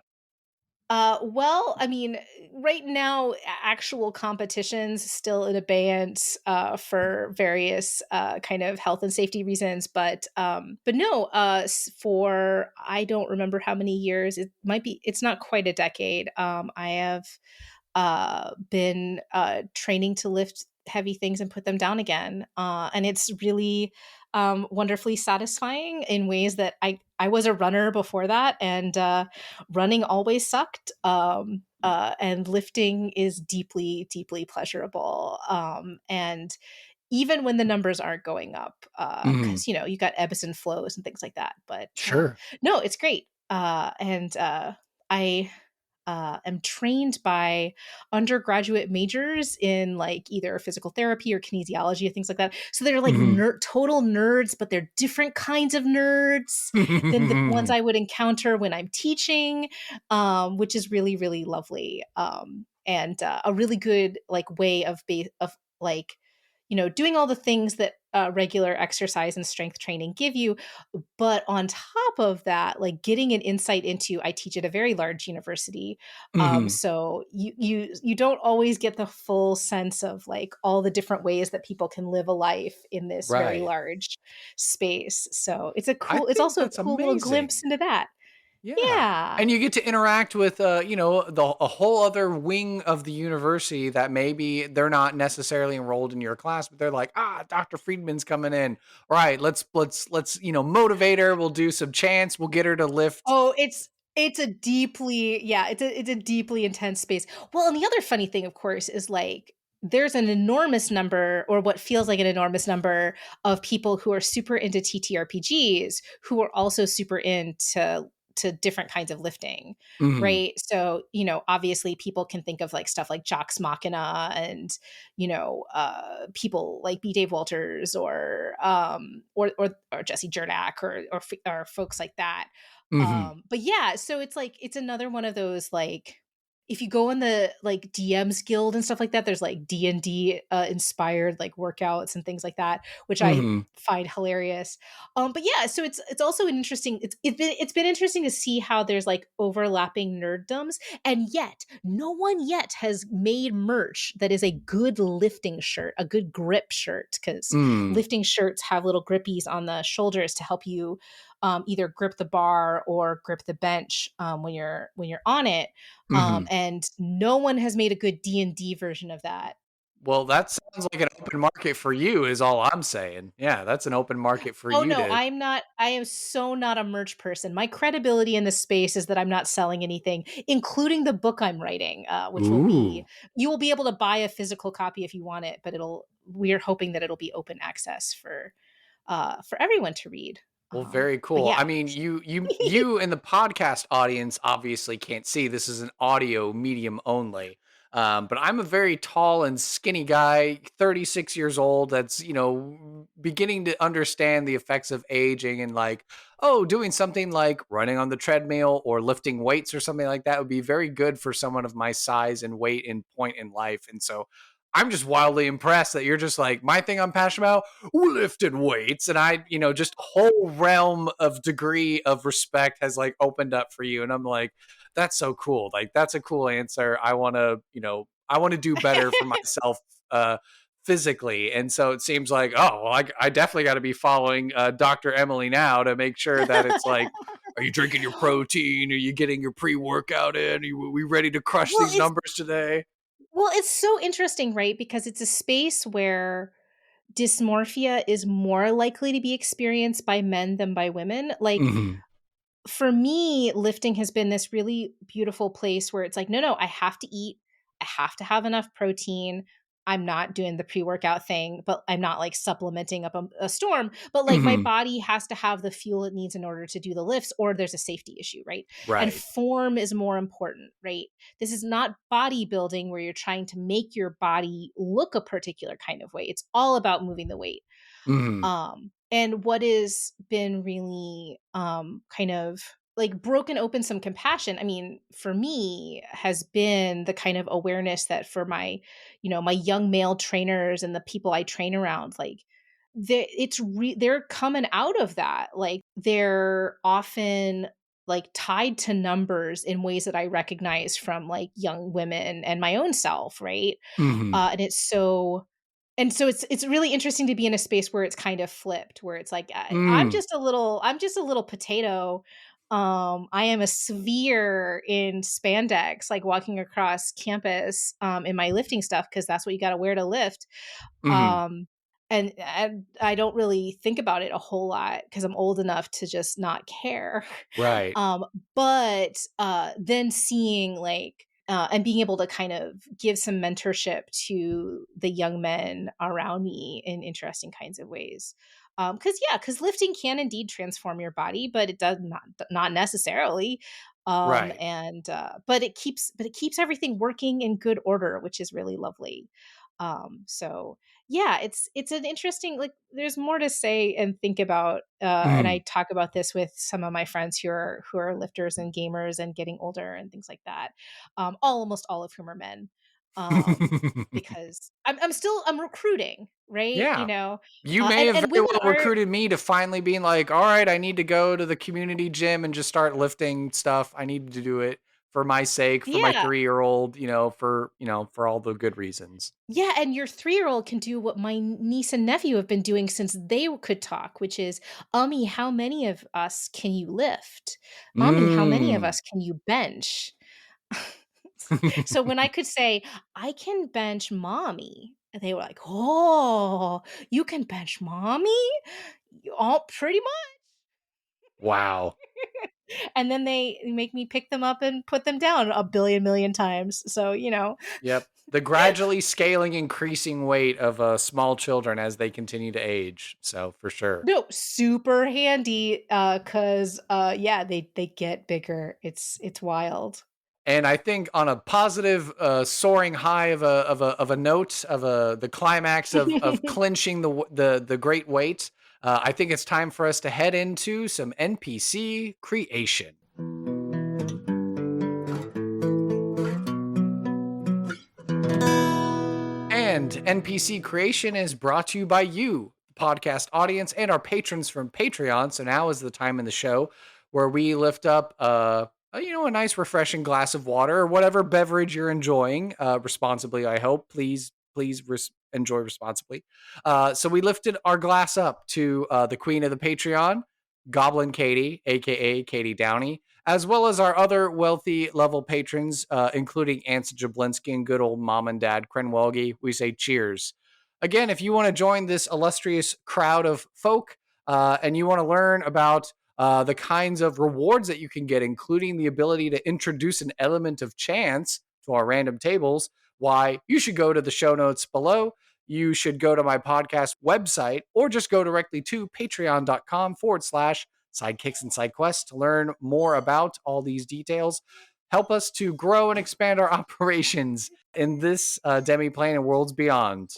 well, I mean, right now, actual competitions still in abeyance for various kind of health and safety reasons, but no, for I don't remember how many years. It might be. It's not quite a decade. I have been training to lift heavy things and put them down again. And it's really wonderfully satisfying in ways that I was a runner before that, and running always sucked. And lifting is deeply, deeply pleasurable. And even when the numbers aren't going up, Mhm. because you got ebbs and flows and things like that. But Sure. no, it's great. And I am trained by undergraduate majors in like either physical therapy or kinesiology or things like that. So they're like Mhm. total nerds, but they're different kinds of nerds than the ones I would encounter when I'm teaching, which is really, really lovely. And a really good like way of like doing all the things that regular exercise and strength training give you, but on top of that, like getting an insight into, I teach at a very large university. Mhm. So you don't always get the full sense of like all the different ways that people can live a life in this very Right. large space. So I it's think also a that's cool little glimpse amazing. into that. Yeah. Yeah. And you get to interact with, a whole other wing of the university that maybe they're not necessarily enrolled in your class, but they're like, Dr. Friedman's coming in. All right, let's motivate her. We'll do some chants. We'll get her to lift. Oh, it's a deeply yeah, it's a deeply intense space. Well, and the other funny thing, of course, is like there's an enormous number, or what feels like an enormous number, of people who are super into TTRPGs who are also super into different kinds of lifting, Mhm. right? So, obviously people can think of like stuff like Jox Machina and, people like B. Dave Walters or Jesse Jerdak or folks like that. Mhm. But yeah, so it's like it's another one of those like if you go in the like DMs guild and stuff like that, there's like D&D inspired like workouts and things like that, which I Mhm. find hilarious. But yeah, so it's also an interesting it's been interesting to see how there's like overlapping nerddoms, and yet no one yet has made merch that is a good lifting shirt, a good grip shirt, because Mm. lifting shirts have little grippies on the shoulders to help you either grip the bar or grip the bench when you're on it. Mhm. And no one has made a good D&D version of that. Well, that sounds like an open market for you is all I'm saying. Yeah, that's an open market for Oh you no, to. I'm not. I am so not a merch person. My credibility in this space is that I'm not selling anything, including the book I'm writing, which will be Ooh. you will be able to buy a physical copy if you want it, but we're hoping that it'll be open access for everyone to read. Well, very But cool. yeah. I mean, you in the podcast audience obviously can't see. This is an audio medium only. But I'm a very tall and skinny guy, 36 years old, that's, beginning to understand the effects of aging and like, oh, doing something like running on the treadmill or lifting weights or something like that would be very good for someone of my size and weight and point in life. And so I'm just wildly impressed that you're just like, my thing I'm passionate about, lifted weights. And I, just a whole realm of degree of respect has like opened up for you. And I'm like, that's so cool. Like, that's a cool answer. I want to do better for myself, physically. And so it seems like, oh, well, I definitely got to be following Dr. Emily now to make sure that it's like, are you drinking your protein? Are you getting your pre-workout in? Are we ready to crush Well, these numbers today? it's so interesting, right? Because it's a space where dysmorphia is more likely to be experienced by men than by women. Like, Mhm. for me, lifting has been this really beautiful place where it's like, no, I have to eat. I have to have enough protein. I'm not doing the pre workout thing, but I'm not like supplementing up a storm. But like my Mhm. body has to have the fuel it needs in order to do the lifts, or there's a safety issue, right? And Right. form is more important, right? This is not bodybuilding where you're trying to make your body look a particular kind of way. It's all about moving the weight. Mhm. And what has been really kind of like broken open some compassion, I mean, for me, has been the kind of awareness that for my, my young male trainers and the people I train around, like they're coming out of that. Like they're often like tied to numbers in ways that I recognize from like young women and my own self, right? Mhm. And so it's really interesting to be in a space where it's kind of flipped, where it's like Mm. I'm just a little potato. I am a sphere in spandex, like walking across campus in my lifting stuff because that's what you got to wear to lift. Mhm. Um, and I don't really think about it a whole lot because I'm old enough to just not care. Right. Um, but then seeing like and being able to kind of give some mentorship to the young men around me in interesting kinds of ways. Because lifting can indeed transform your body, but it does not necessarily. Right. But it keeps everything working in good order, which is really lovely. So yeah, it's an interesting, like there's more to say and think about, and I Mhm. talk about this with some of my friends who are lifters and gamers and getting older and things like that, almost all of whom are men, because I'm recruiting, right, Yeah. You may and have very women well are. recruited me to finally being like, all right, I need to go to the community gym and just start lifting stuff. I need to do it for my sake, for my Yeah. 3-year-old, for all the good reasons. Yeah, and your 3-year-old can do what my niece and nephew have been doing since they could talk, which is, "Ummy, how many of us can you lift? Mommy, how many of Mm. us can you bench?" So when I could say, "I can bench mommy," they were like, "Oh, you can bench mommy? Oh, pretty much." Wow. And then they make me pick them up and put them down a billion million times. So, Yep. The gradually scaling, increasing weight of small children as they continue to age. So for sure. no, super handy, 'cause, yeah, they get bigger. It's wild. And I think on a positive, soaring high of a note of the climax of clinching the great weight, I think it's time for us to head into some NPC creation. And NPC creation is brought to you by you, the podcast audience, and our patrons from Patreon. So now is the time in the show where we lift up a nice refreshing glass of water or whatever beverage you're enjoying responsibly. I hope. Please enjoy responsibly. So we lifted our glass up to the queen of the Patreon, Goblin Katie, aka Katie Downey, as well as our other wealthy level patrons, including Ansa Jablinski and good old mom and dad Krenwelgi. We say cheers. Again, if you want to join this illustrious crowd of folk and you want to learn about the kinds of rewards that you can get, including the ability to introduce an element of chance to our random tables, why you should go to the show notes below. you should go to my podcast website or just go directly to patreon.com/sidekicks and side quests to learn more about all these details. Help us to grow and expand our operations in this demi-plane and worlds beyond.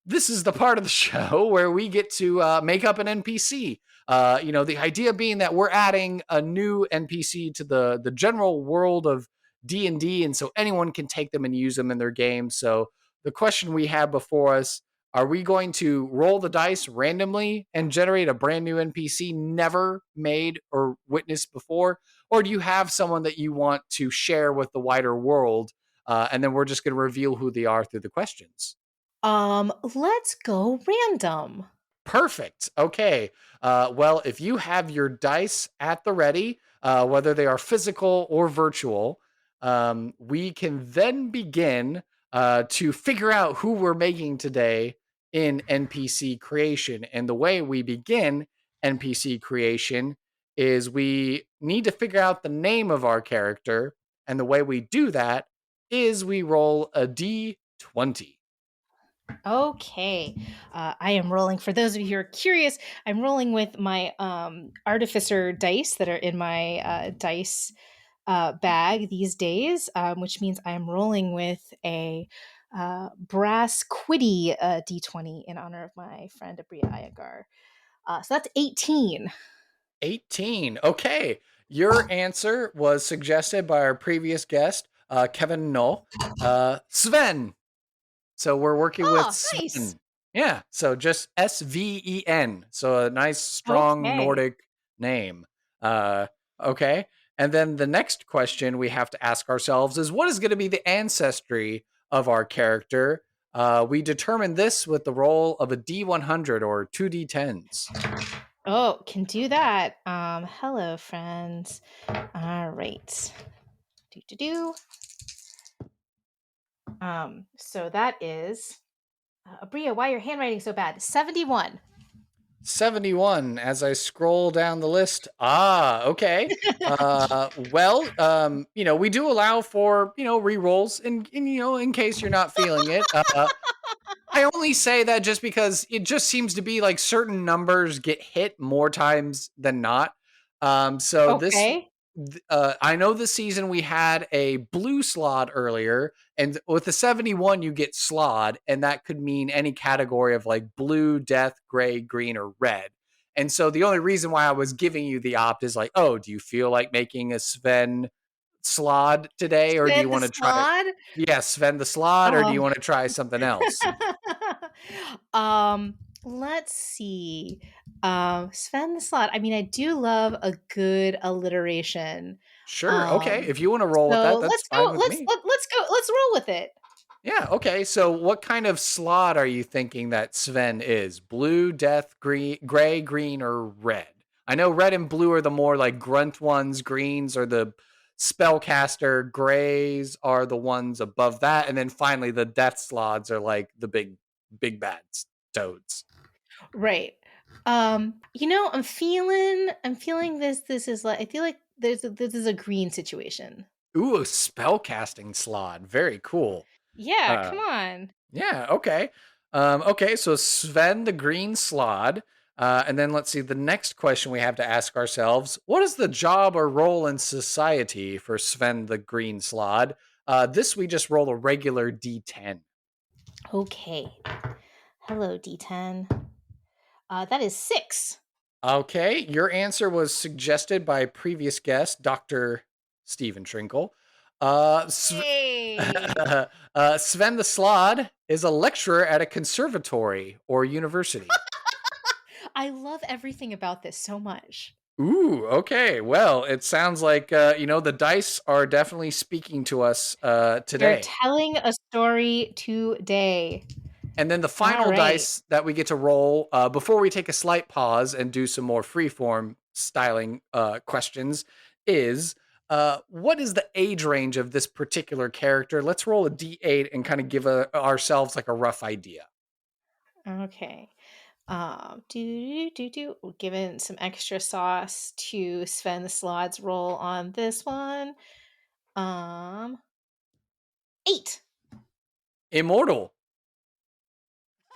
This is the part of the show where we get to make up an NPC. The idea being that we're adding a new NPC to the general world of D&D, and so anyone can take them and use them in their game. So the question we have before us, are we going to roll the dice randomly and generate a brand new NPC never made or witnessed before? Or do you have someone that you want to share with the wider world, and then we're just going to reveal who they are through the questions? Let's go random. Perfect. Okay. Well, if you have your dice at the ready, whether they are physical or virtual, we can then begin to figure out who we're making today in NPC creation. And the way we begin NPC creation is we need to figure out the name of our character. And the way we do that is we roll a D20. Okay. I am rolling. For those of you who are curious, I'm rolling with my artificer dice that are in my dice bag these days, which means I'm rolling with a brass quiddy d20 in honor of my friend Abria Iyengar. So that's 18. 18. Okay. Your answer was suggested by our previous guest, Kevin No. Sven. So we're working with Oh, nice. Sven. Yeah. So just Sven. So a nice, strong Okay. Nordic name. Okay. And then the next question we have to ask ourselves is, what is going to be the ancestry of our character? We determine this with the roll of a D100 or 2D10s. Oh, can do that. Hello, friends. All right. Do. So that is Abria, why your handwriting so bad? 71. 71 as I scroll down the list. Okay. We do allow for, re-rolls in case you're not feeling it. I only say that just because it just seems to be like certain numbers get hit more times than not. So this Okay. I know this season we had a blue Slaad earlier, and with the 71 you get Slaad, and that could mean any category of like blue, death, gray, green, or red. And so the only reason why I was giving you the opt is like, oh, do you feel like making a Sven Slaad today, or do you Sven the want to try? Slaad. Yeah, Sven the Slaad, or do you Oh. want to try something else? Let's see. Sven the Slaad. I mean, I do love a good alliteration. Sure. Okay. Um, If you want to roll with so that, that's let's go. fine with Let's me. let's go. Let's roll with it. Yeah. Okay. So, what kind of slot are you thinking that Sven is? Blue, death, green, gray, green, or red? I know red and blue are the more like grunt ones. Greens are the spellcaster. Grays are the ones above that, and then finally the death slots are like the big bad toads. Right. I'm feeling this. This is like I feel like this is a green situation. Ooh, a spellcasting slot. Very cool. Yeah. Uh, Come on. Yeah, okay. Okay, so Sven the Green Slod. And then let's see, the next question we have to ask ourselves, what is the job or role in society for Sven the Green Slod? This we just roll a regular D10. Okay. Hello, D10. That is 6. Okay, your answer was suggested by previous guest, Dr. Stephen Trinkle. Hey. Sven the Slod is a lecturer at a conservatory or university. I love everything about this so much. Ooh, okay. Well, it sounds like the dice are definitely speaking to us They're today. telling a story today. And then the All final right. dice that we get to roll before we take a slight pause and do some more freeform styling questions is what is the age range of this particular character? Let's roll a d8 and kind of give ourselves like a rough idea. Okay. We're giving some extra sauce to Sven the Slod's roll on this one. 8. Immortal.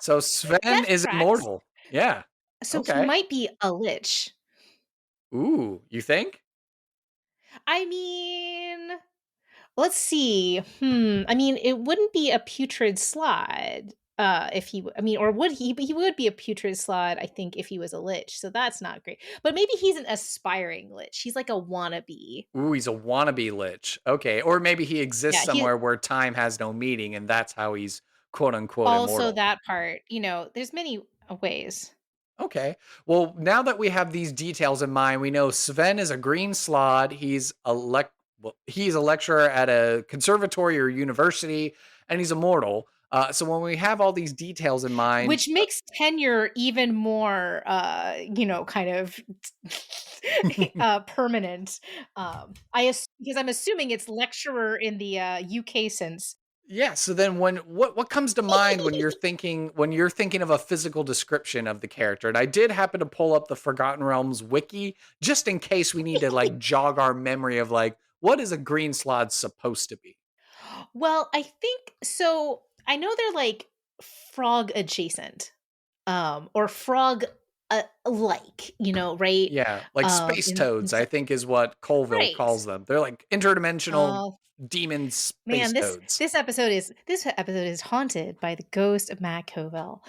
So Sven That is tracks. immortal. Yeah. So he Okay. might be a lich. Ooh, you think? I mean, let's see. I mean, it wouldn't be a putrid Slaad, if he I mean, or would he? But he would be a putrid Slaad, I think, if he was a lich, so that's not great. But maybe he's an aspiring lich. He's like a wannabe. Ooh, he's a wannabe lich. Okay. Or maybe he exists Yeah, he somewhere where time has no meaning and that's how he's quote unquote also immortal. that part, there's many ways. Okay. Well, now that we have these details in mind, we know Sven is a green slod. He's a lecturer at a conservatory or university, and he's immortal. So when we have all these details in mind, Which makes tenure even more, kind of permanent. Because I'm assuming it's lecturer in the UK sense. yeah. So then, what comes to mind when you're thinking of a physical description of the character? And I did happen to pull up the Forgotten Realms wiki just in case we need to like jog our memory of like what is a green slod supposed to be. Well, I think so. I know they're like frog adjacent, or frog like, right? Yeah, like space toads, I think is what Colville Right. calls them. They're like interdimensional Oh demon space man, this toads. this episode is haunted by the ghost of Matt Covell.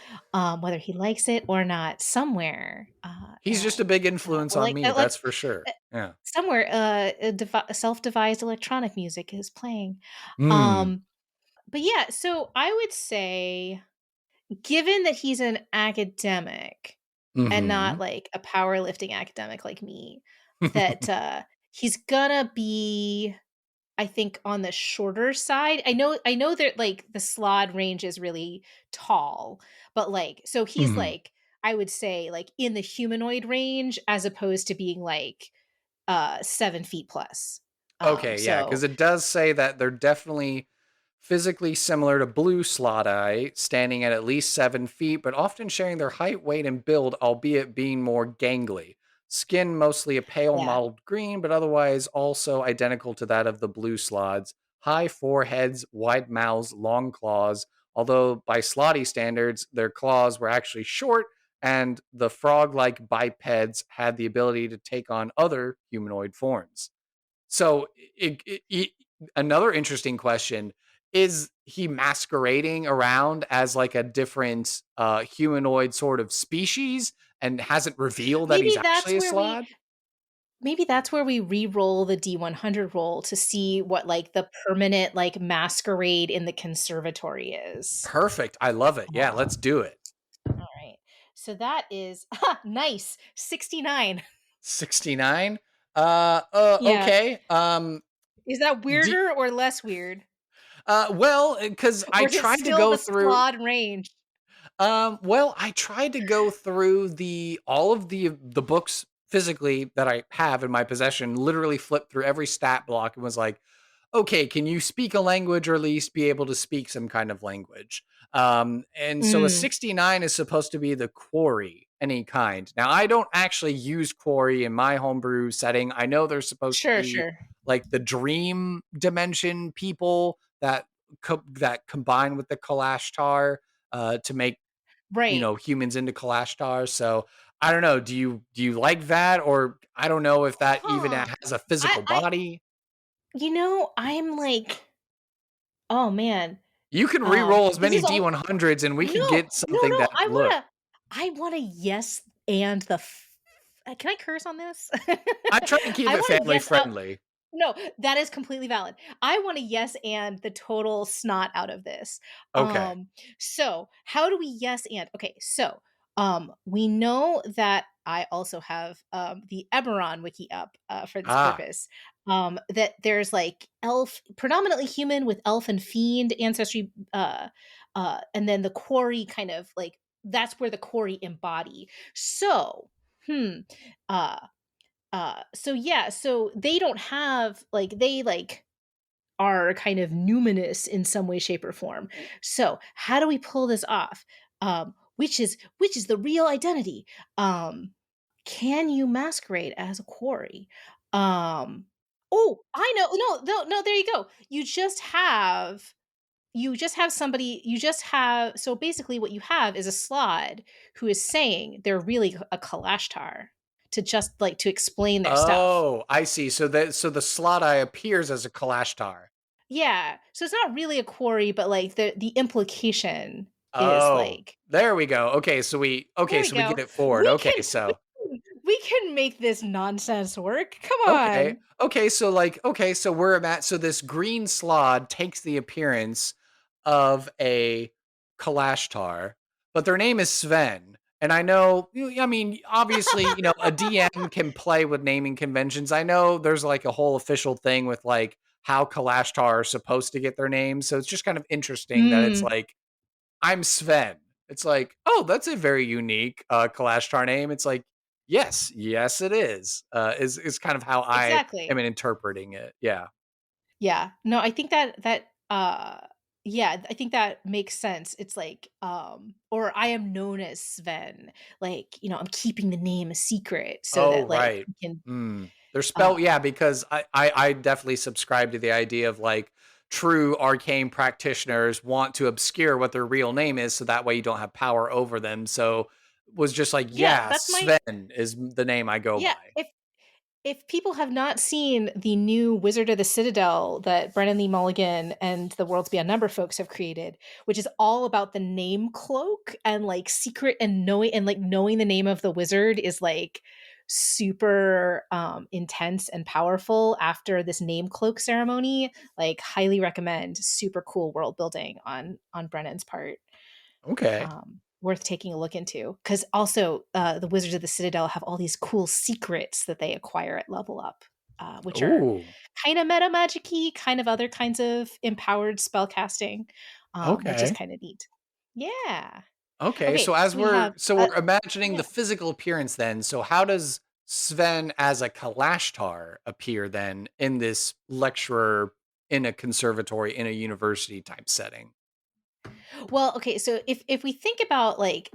Whether he likes it or not, somewhere, He's just a big influence on me, that's for sure. uh, Yeah. somewhere, self-devised electronic music is playing. Mm. Um, but yeah, so I would say, given that he's an academic and not Mhm. like a powerlifting academic like me, that he's gonna be, I think, on the shorter side. I know that like the Slaad range is really tall, but like so he's Mhm. like, I would say, like in the humanoid range as opposed to being like 7 feet plus. Okay, yeah, So because it does say that they're definitely physically similar to blue slot-eye, standing at least 7 feet, but often sharing their height, weight, and build, albeit being more gangly. Skin mostly a pale yeah. mottled green, but otherwise also identical to that of the blue slots. High foreheads, wide mouths, long claws, although by slotty standards, their claws were actually short, and the frog-like bipeds had the ability to take on other humanoid forms. So, another interesting question, is he masquerading around as like a different humanoid sort of species and hasn't revealed that he's Maybe actually that's a where we slod? maybe that's where we re-roll the D100 roll to see what like the permanent like masquerade in the conservatory is. Perfect. I love it. Yeah, let's do it. All right. So that is nice. 69. 69. Yeah. Okay. Is that D- weirder or less weird? well, because I Or is it tried to still go the through. Slaad range? Well, I tried to go through the all of the books physically that I have in my possession, literally flipped through every stat block and was like, okay, can you speak a language or at least be able to speak some kind of language? And so a Mm, 69 is supposed to be the quarry, any kind. Now, I don't actually use quarry in my homebrew setting. I know they're supposed to sure, be sure. like the dream dimension people that that combine with the Kalashtar to make Right. humans into Kalashtar. So I don't know. Do you like that, or I don't know if that even Huh. has a I physical I body. I'm like, oh man. You can re-roll as This many is all D100s, and we no, could get no, something no. that look. I wanna yes and can I curse on this? I try to keep I it wanna family yes friendly. no, that is completely valid. I want to yes and the total snot out of this. Okay. So how do we yes and? Okay, so we know that I also have the Eberron wiki up for this Ah. purpose. That there's like elf, predominantly human with elf and fiend ancestry, and then the quarry kind of like that's where the quarry embody. So, hmm, uh so yeah, so they don't have like they like are kind of numinous in some way, shape, or form. So how do we pull this off? Which is the real identity? Can you masquerade as a quarry? Um, oh, I know. No, no, no. There you go. You just have you just have somebody you just have so basically what you have is a Slaad who is saying they're really a Kalashtar to just like to explain their stuff. Oh, I see. So the slot eye appears as a Kalashtar. Yeah. So it's not really a quarry, but like the implication is Oh, like there we go. there we So we get go. it forward. We Okay, can so we can make this nonsense work. Come okay. on. Okay, so so we're at so this green slod takes the appearance of a Kalashtar, but their name is Sven. And I know, I mean, obviously, a DM can play with naming conventions. I know there's like a whole official thing with like how Kalashtar are supposed to get their names. So it's just kind of interesting that it's Mm, like, I'm Sven. It's like, oh, that's a very unique Kalashtar name. It's like, yes, it is. Is kind of how I am exactly. interpreting it. Yeah. Yeah. No, I think that yeah, I think that makes sense. It's like or I am known as Sven. Like, I'm keeping the name a secret so Oh, that like right. we can They're spelled, uh yeah, because I definitely subscribe to the idea of like true arcane practitioners want to obscure what their real name is so that way you don't have power over them. So was just like, yeah, yeah, that's my Sven is the name I go yeah, by. if people have not seen the new Wizard of the Citadel that Brennan Lee Mulligan and the Worlds Beyond Number folks have created, which is all about the name cloak and like secret and knowing the name of the wizard is like super intense and powerful after this name cloak ceremony. Like highly recommend. Super cool world building on Brennan's part. Okay. Worth taking a look into because also the Wizards of the Citadel have all these cool secrets that they acquire at level up, which are Ooh. kind of meta magic-y, kind of other kinds of empowered spell casting, which is Okay. kind of neat. Yeah. Okay, Okay, so so we have we're imagining yeah. the physical appearance then. So how does Sven as a Kalashtar appear then in this lecturer in a conservatory in a university type setting? Well, okay, so if we think about like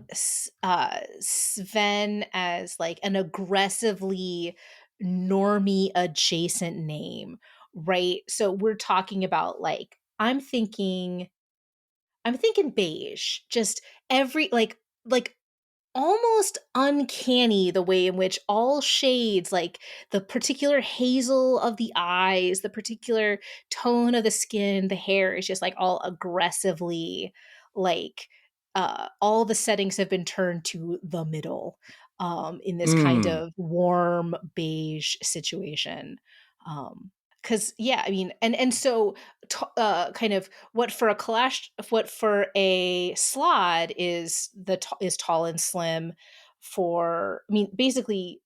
Sven as like an aggressively normie adjacent name, right? So we're talking about like I'm thinking beige. Just every like almost uncanny the way in which all shades, like the particular hazel of the eyes, the particular tone of the skin, the hair is just like all aggressively like all the settings have been turned to the middle in this kind Mm. of warm beige situation. Because yeah, I mean, and so kind of what for a Slaad is is tall and slim. For I mean, basically,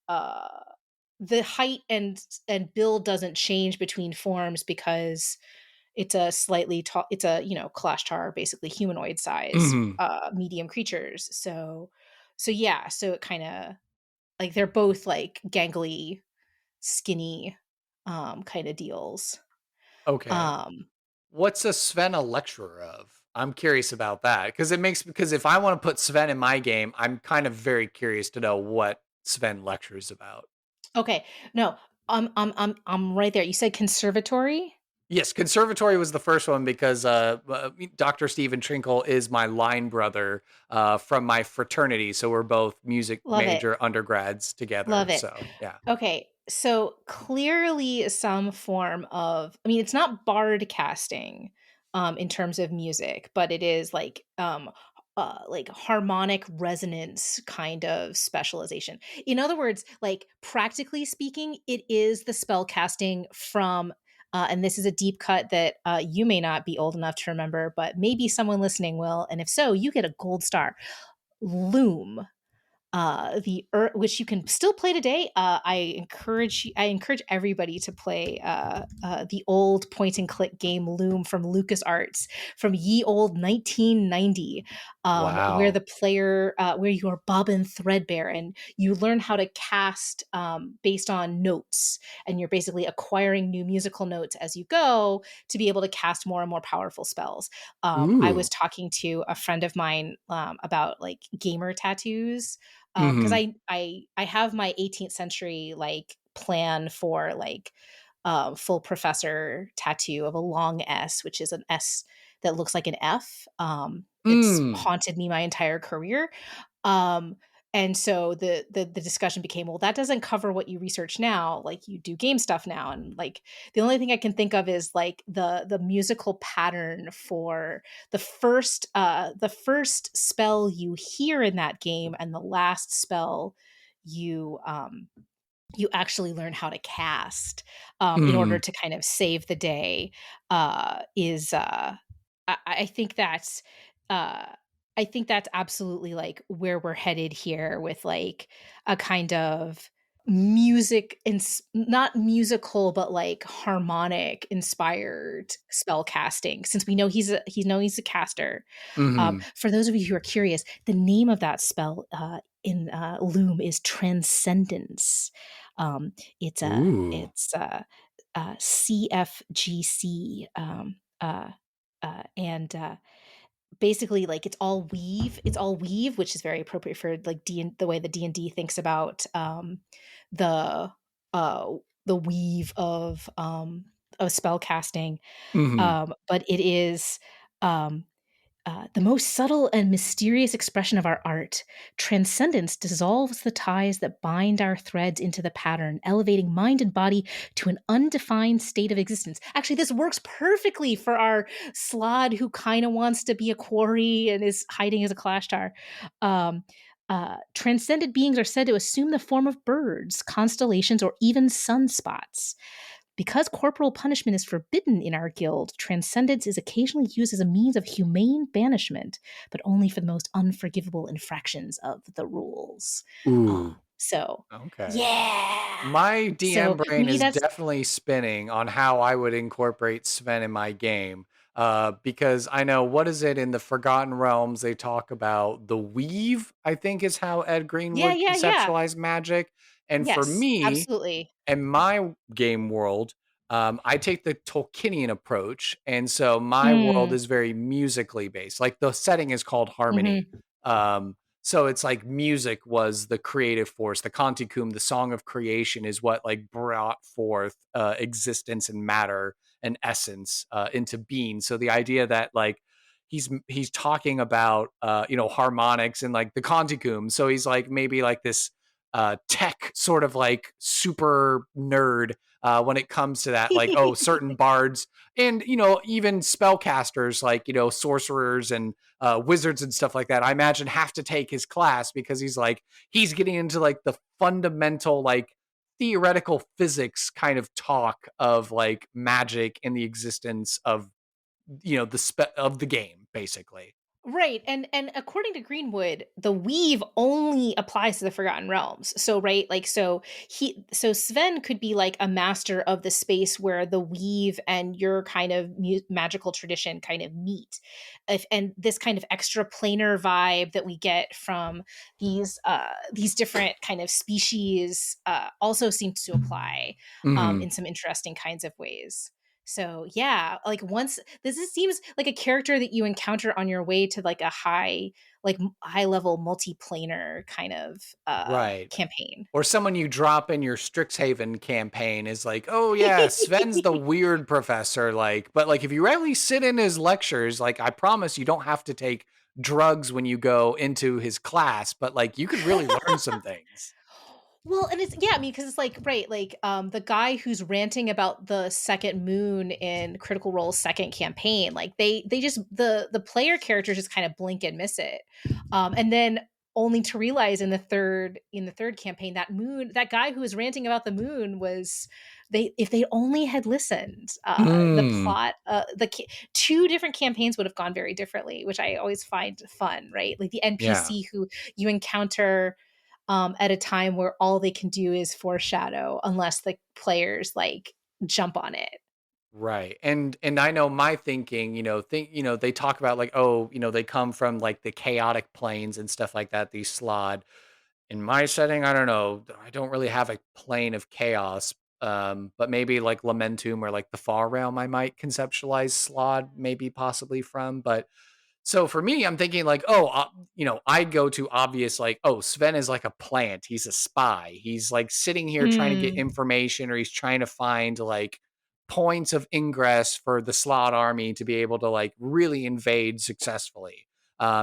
the height and build doesn't change between forms because it's a slightly tall. It's a Kalashtar, basically humanoid size, Mhm. medium creatures. So yeah, so it kind of like they're both like gangly, skinny, kind of deals. Okay. Um, What's a Sven a lecturer of? I'm curious about that because if I want to put Sven in my game, I'm kind of very curious to know what Sven lectures about. Okay. No, I'm right there. You said conservatory? Yes, conservatory was the first one because Dr. Stephen Trinkle is my line brother from my fraternity, so we're both music Love it. major undergrads together. Love it. So yeah. Okay. So clearly some form of I mean, it's not bard casting in terms of music, but it is like harmonic resonance kind of specialization. In other words, like practically speaking, it is the spell casting from and this is a deep cut that you may not be old enough to remember, but maybe someone listening will. And if so, you get a gold star. Loom, which you can still play today. I encourage everybody to play the old point and click game Loom from LucasArts from ye old 1990, where Wow. the player where you are Bobbin Threadbare and you learn how to cast based on notes, and you're basically acquiring new musical notes as you go to be able to cast more and more powerful spells. I was Ooh. talking to a friend of mine about like gamer tattoos because Hmm. I have my 18th century like plan for like full professor tattoo of a long S, which is an S that looks like an F. It's Mm. haunted me my entire career. Um, and so the discussion became, well, that doesn't cover what you research now. Like you do game stuff now, and like the only thing I can think of is like the musical pattern for the first spell you hear in that game and the last spell you you actually learn how to cast in order Mm. to kind of save the day is I think that's uh I think that's absolutely like where we're headed here with like a kind of music and not musical but like harmonic inspired spell casting, since we know he's a caster. Mhm. For those of you who are curious, the name of that spell in Loom is Transcendence. Um, Ooh. CFGC, and basically like it's all weave, which is very appropriate for like the way the D&D thinks about the uh the weave of spell casting. Mhm. But it is um the most subtle and mysterious expression of our art. Transcendence dissolves the ties that bind our threads into the pattern, elevating mind and body to an undefined state of existence. Actually, this works perfectly for our Slaad who kind of wants to be a quarry and is hiding as a Kalashtar. Transcended beings are said to assume the form of birds, constellations, or even sunspots. Because corporal punishment is forbidden in our guild, transcendence is occasionally used as a means of humane banishment, but only for the most unforgivable infractions of the rules. Ooh. So, Okay. yeah. My DM So brain maybe is that's definitely spinning on how I would incorporate Sven in my game. Because I know, what is it in the Forgotten Realms? They talk about the weave, I think is how Ed Green yeah, would yeah, yeah. conceptualize magic. And for Yes, me, absolutely. in my game world, I take the Tolkienian approach, and so my world Mm, is very musically based. Like the setting is called harmony. mhm. So it's like music was the creative force. The Canticum, the song of creation, is what like brought forth existence and matter and essence into being. So the idea that like he's talking about harmonics and like the Canticum. So he's like maybe like this tech sort of like super nerd when it comes to that, like, oh, certain bards and, even spellcasters, like, sorcerers and wizards and stuff like that, I imagine have to take his class because he's getting into like the fundamental, like, theoretical physics kind of talk of like magic and the existence of, of the game, basically. Right, and according to Greenwood, the weave only applies to the Forgotten Realms. So right, like so Sven could be like a master of the space where the weave and your kind of magical tradition kind of meet. And this kind of extra planar vibe that we get from these different kind of species also seems to apply Hmm. in some interesting kinds of ways. So yeah, like once seems like a character that you encounter on your way to like a high level multiplanar kind of Right. campaign. Or someone you drop in your Strixhaven campaign is like, oh yeah, Sven's the weird professor. Like, but like if you really sit in his lectures, like I promise you don't have to take drugs when you go into his class, but like you could really learn some things. Well, and it's yeah, I mean, because it's like right, like the guy who's ranting about the second moon in Critical Role's second campaign, like they just the player characters just kind of blink and miss it, and then only to realize in the third campaign that guy who was ranting about the moon was they if they only had listened, the Mm, plot two different campaigns would have gone very differently, which I always find fun, right? Like the yeah. NPC who you encounter at a time where all they can do is foreshadow unless the players like jump on it. Right. And I know my thinking, they talk about like, oh, they come from like the chaotic planes and stuff like that, these Slod. In my setting, I don't know. I don't really have a plane of chaos. But maybe like Lamentum or like the Far Realm I might conceptualize Slod maybe possibly from. But so for me, I'm thinking like, oh, I'd go to obvious like, oh, Sven is like a plant. He's a spy. He's like sitting here trying to get Mm. information, or he's trying to find like points of ingress for the Slaad army to be able to like really invade successfully.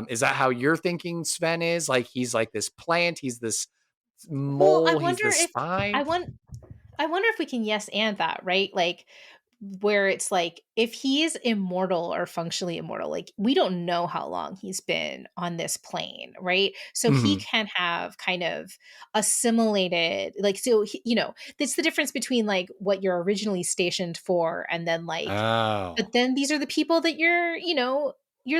Is that how you're thinking Sven is? Like he's like this plant, he's this Well, mole, he's the spy? I want I wonder if we can yes and that, right? Like where it's like if he is immortal or functionally immortal, like we don't know how long he's been on this plane, right? So he Mhm. can have kind of assimilated, like, so that's the difference between like what you're originally stationed for and then like, Oh. but then these are the people that you're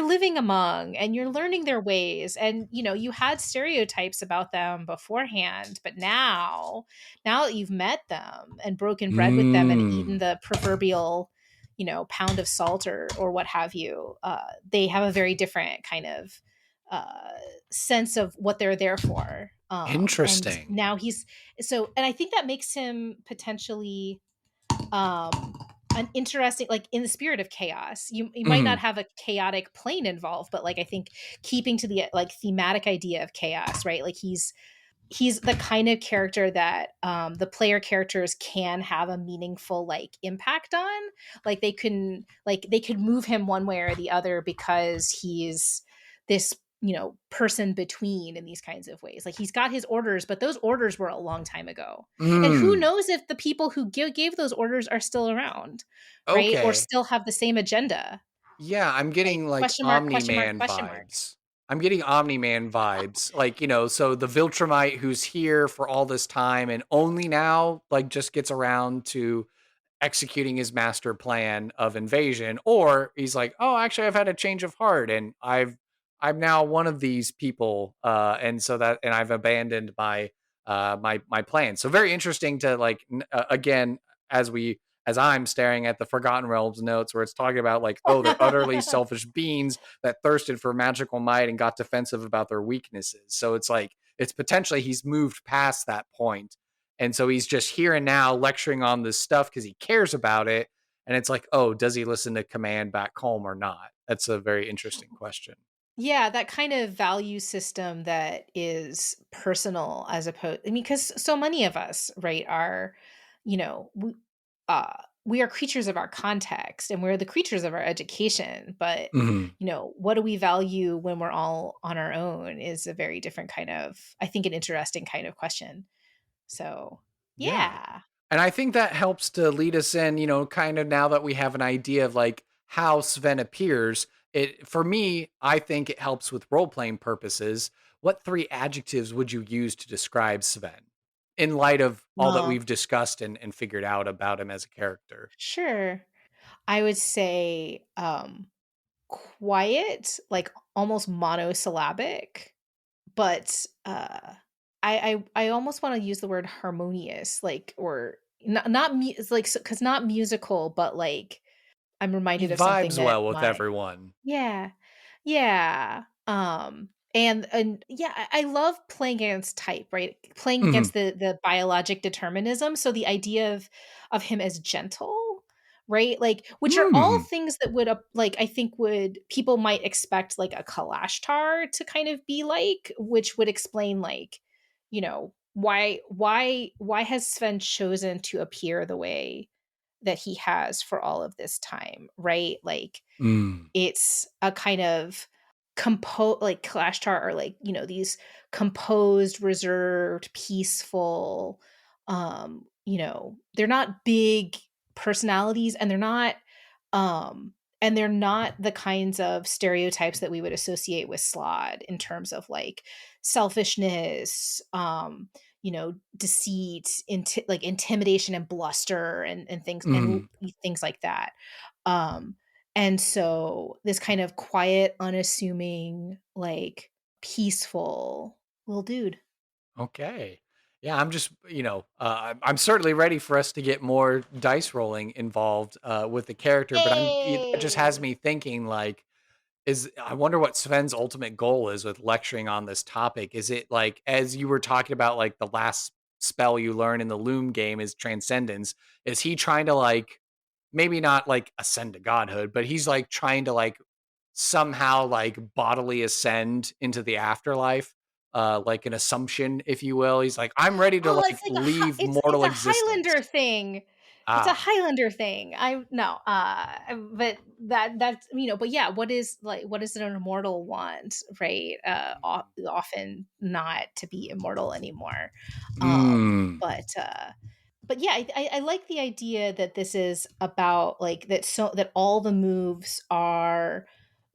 living among and you're learning their ways, and you had stereotypes about them beforehand, but now that you've met them and broken bread with them and eaten Mm. the proverbial pound of salt or what have you, they have a very different kind of uh sense of what they're there for, and Interesting. now he's so, and I think that makes him potentially um an interesting, like, in the spirit of chaos. You might not Mhm. have a chaotic plane involved, but like I think keeping to the like thematic idea of chaos, right? Like he's the kind of character that the player characters can have a meaningful like impact on. Like they could move him one way or the other because he's this person between in these kinds of ways. Like he's got his orders, but those orders were a long time ago, and who Mm. knows if the people who gave those orders are still around, right? Or Okay. still have the same agenda. Yeah, I'm Like getting like question mark, question mark, Omni-Man question mark. vibes. I'm getting Omni-Man vibes. Like, so the Viltrumite who's here for all this time and only now like just gets around to executing his master plan of invasion, or he's like, oh, actually I've had a change of heart and I'm now one of these people, and so that and I've abandoned my plan. So very interesting to like again, as we as I'm staring at the Forgotten Realms notes where it's talking about like, oh, they're utterly selfish beings that thirsted for magical might and got defensive about their weaknesses. So it's like it's potentially he's moved past that point, and so he's just here and now lecturing on this stuff because he cares about it. And it's like, oh, does he listen to command back home or not? That's a very interesting question. Yeah, that kind of value system that is personal as opposed, I mean, because so many of us, right, are, you know, uh, we are creatures of our context and we're the creatures of our education. But, Mhm. what do we value when we're all on our own is a very different kind of, I think, an interesting kind of question. So, Yeah. yeah. And I think that helps to lead us in, kind of now that we have an idea of like how Sven appears. It for me, I think it helps with role playing purposes. What three adjectives would you use to describe Sven in light of all that Well, we've discussed and figured out about him as a character? sure. I would say quiet, like almost monosyllabic, but I almost want to use the word harmonious, like, or not like, because not musical, but like I'm He reminded of something vibes that well with my everyone. yeah. Yeah. And yeah, I love playing against type, right? Playing Mhm. against the biologic determinism. So the idea of him as gentle, right? Like, which are all Mm. things that would like I think would people might expect like a Kalashtar to kind of be like, which would explain like, why has Sven chosen to appear the way that he has for all of this time, right? Like Mm. it's a kind of like Kalashtar are like, these composed, reserved, peaceful, they're not big personalities, um and they're not the kinds of stereotypes that we would associate with Slaad in terms of like selfishness, deceit, like intimidation and bluster and things and Mhm. things like that. Um and so this kind of quiet, unassuming, like peaceful little dude. Okay. Yeah, I'm just, I'm certainly ready for us to get more dice rolling involved with the character, but it just has Yay! me thinking like, I wonder what Sven's ultimate goal is with lecturing on this topic. Is it like, as you were talking about, like the last spell you learn in the Loom game is transcendence? Is he trying to like, maybe not like ascend to godhood, but he's like trying to like somehow like bodily ascend into the afterlife, like an assumption, if you will. He's like, I'm ready to Oh, like it's like leave it's mortal a existence. Highlander thing. It's a Ah. Highlander thing. I no, but that's but yeah, what does an immortal want, right? Often not to be immortal anymore. Mm. But yeah, I like the idea that this is about like that, so that all the moves are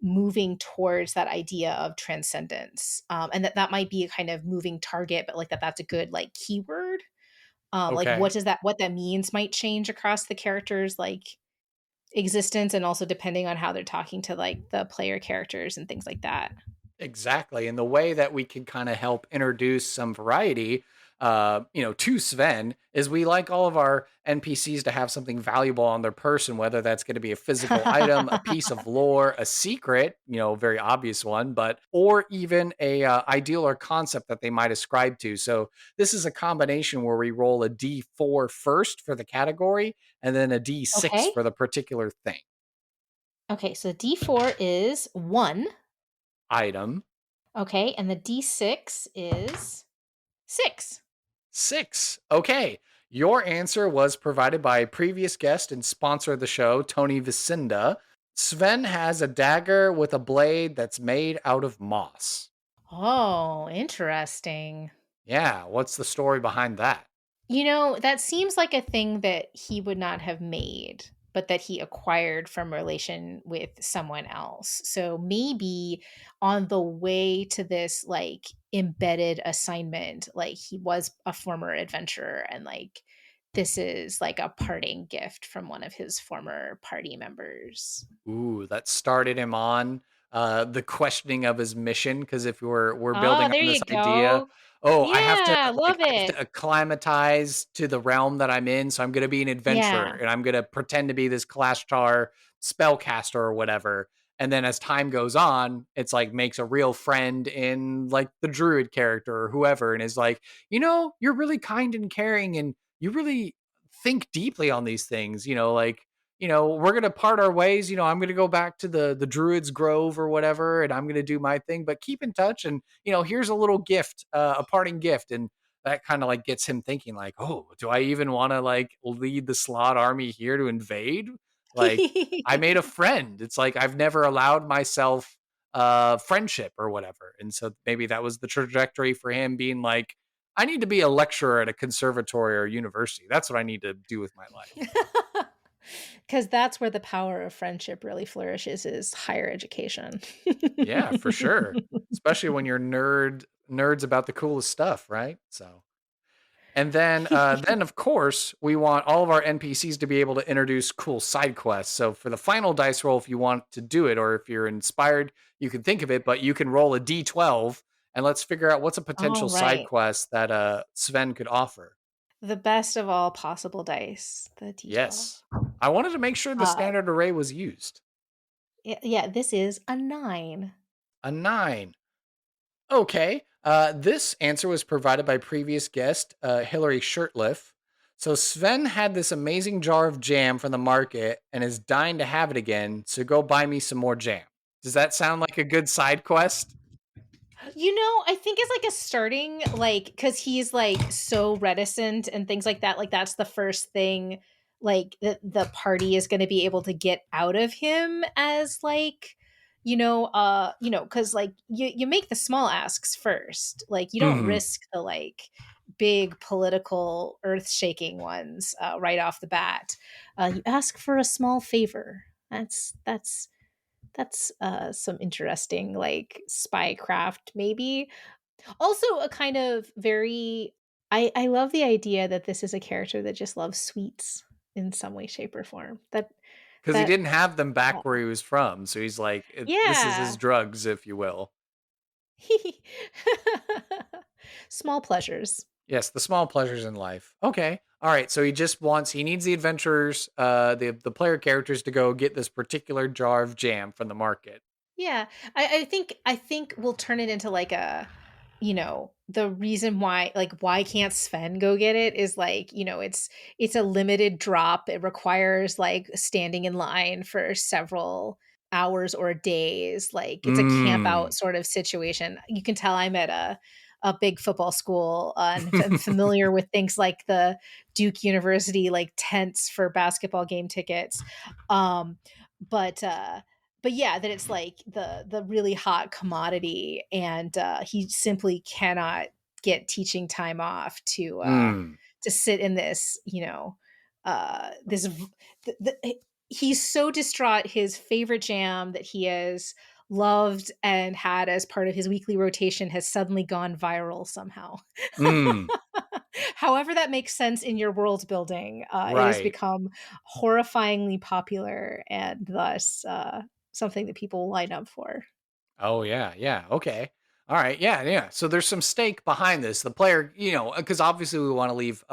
moving towards that idea of transcendence, and that might be a kind of moving target, but like that's a good like keyword. Like Okay. what that means might change across the characters like existence, and also depending on how they're talking to like the player characters and things like that. Exactly. And the way that we can kind of help introduce some variety, to Sven is we like all of our NPCs to have something valuable on their person, whether that's going to be a physical item, a piece of lore, a secret, very obvious one, but, or even a ideal or concept that they might ascribe to. So this is a combination where we roll a D4 first for the category and then a D6 Okay. for the particular thing. Okay, so D4 is 1. Item. Okay, and the D6 is 6. 6. Okay. Your answer was provided by a previous guest and sponsor of the show, Tony Vicinda. Sven has a dagger with a blade that's made out of moss. Oh, interesting. Yeah, what's the story behind that? That seems like a thing that he would not have made, but that he acquired from relation with someone else. So maybe on the way to this like embedded assignment, like he was a former adventurer, and like this is like a parting gift from one of his former party members. Ooh, that started him on the questioning of his mission. Because if we're Oh, building there on this you idea, go. oh, Yeah, love I have it. to acclimatize to the realm that I'm in. So I'm gonna be an adventurer Yeah. and I'm gonna pretend to be this Kalashtar spellcaster or whatever. And then as time goes on, it's like makes a real friend in like the druid character or whoever, and is like, you're really kind and caring, and you really think deeply on these things, like we're gonna part our ways. I'm gonna go back to the Druids Grove or whatever, and I'm gonna do my thing. But keep in touch, and here's a little gift, a parting gift, and that kind of like gets him thinking, like, oh, do I even want to like lead the Slaad army here to invade? Like, I made a friend. It's like I've never allowed myself friendship or whatever, and so maybe that was the trajectory for him, being like, I need to be a lecturer at a conservatory or university. That's what I need to do with my life. Because that's where the power of friendship really flourishes, is higher education. Yeah, for sure. Especially when you're nerds about the coolest stuff, right? So, and then of course we want all of our NPCs to be able to introduce cool side quests. So for the final dice roll, if you want to do it, or if you're inspired, you can think of it, but you can roll a D12 and let's figure out what's a All potential side right. quest that Sven could offer. The best of all possible dice, the D12. Yes, I wanted to make sure the Uh, standard array was used. yeah, this is a 9. A 9. Okay. This answer was provided by previous guest Hillary Shirtliff. So Sven had this amazing jar of jam from the market and is dying to have it again. So go buy me some more jam. Does that sound like a good side quest? I think it's like a starting, like, because he's like so reticent and things like that. Like, that's the first thing, like, the party is going to be able to get out of him as, like, because like you make the small asks first. Like, you don't Hmm. risk the like big political earth shaking ones right off the bat. You ask for a small favor. That's some interesting like spycraft maybe. Also a kind of very, I love the idea that this is a character that just loves sweets in some way, shape, or form. That Because he that didn't have them uh, back where he was from. So he's like, this is his yeah. drugs, if you will. Small pleasures. Yes, the small pleasures in life. Okay. All right. So he needs the adventurers, the player characters to go get this particular jar of jam from the market. Yeah. I think we'll turn it into like a, the reason why, like, why can't Sven go get it is like, it's a limited drop. It requires like standing in line for several hours or days. Like, it's a camp out Mm. sort of situation. You can tell I'm at a big football school, and I'm familiar with things like the Duke University like tents for basketball game tickets. Um, but yeah, that it's like the really hot commodity, and he simply cannot get teaching time off Mm. to sit in this, this he's so distraught. His favorite jam that he has loved and had as part of his weekly rotation has suddenly gone viral somehow. Mm. However, that makes sense in your world building. It has Right. become horrifyingly popular, and thus something that people line up for. Oh yeah, yeah. Okay. All right. Yeah, yeah. So there's some stake behind this. The player, because obviously we want to leave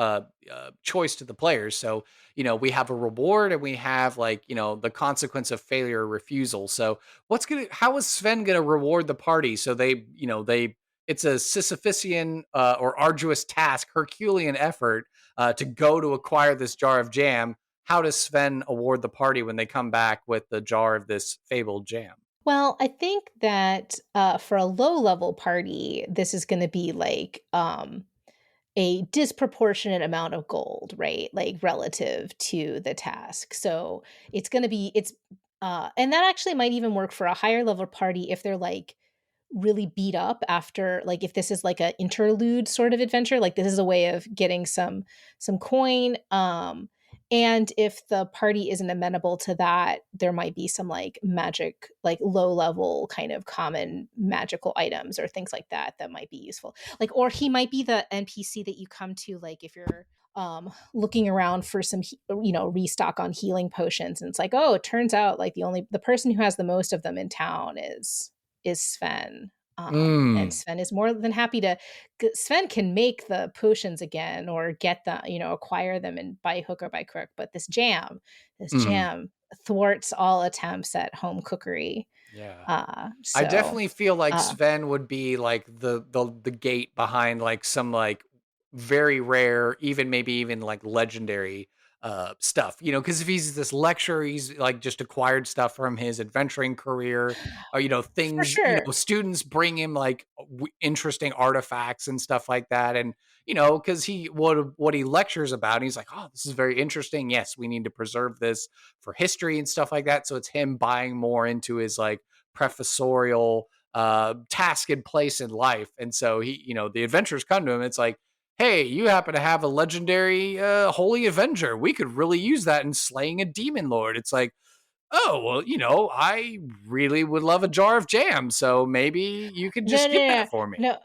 choice to the players. So, we have a reward and we have like, the consequence of failure or refusal. So, how is Sven gonna reward the party? So it's a Sisyphusian or arduous task, Herculean effort to go to acquire this jar of jam. How does Sven award the party when they come back with the jar of this fabled jam? Well, I think that for a low level party, this is going to be like a disproportionate amount of gold, right? Like relative to the task. So and that actually might even work for a higher level party if they're like really beat up after, like if this is like a interlude sort of adventure, like this is a way of getting some coin. And if the party isn't amenable to that, there might be some like magic, like low level kind of common magical items or things like that that might be useful. Like, or he might be the NPC that you come to, like if you're looking around for some restock on healing potions, and it's like, oh, it turns out like the person who has the most of them in town is Sven. And Mm. Sven is more than happy to. Sven can make the potions again or get them, acquire them and by hook or by crook. But this Mhm. jam thwarts all attempts at home cookery. Yeah. Uh, I so, definitely feel like uh, Sven would be like the gate behind like some like very rare, even maybe even like legendary stuff. Because if he's this lecturer, he's like just acquired stuff from his adventuring career, or for things, sure. students bring him like interesting artifacts and stuff like that. And because what he lectures about, and he's like, oh, this is very interesting. Yes, we need to preserve this for history and stuff like that. So it's him buying more into his like professorial task and place in life. And so the adventurers come to him. It's like, hey, you happen to have a legendary holy avenger. We could really use that in slaying a demon lord. It's like, oh, well, I really would love a jar of jam. So maybe you could No, just no, get no, that for me. no.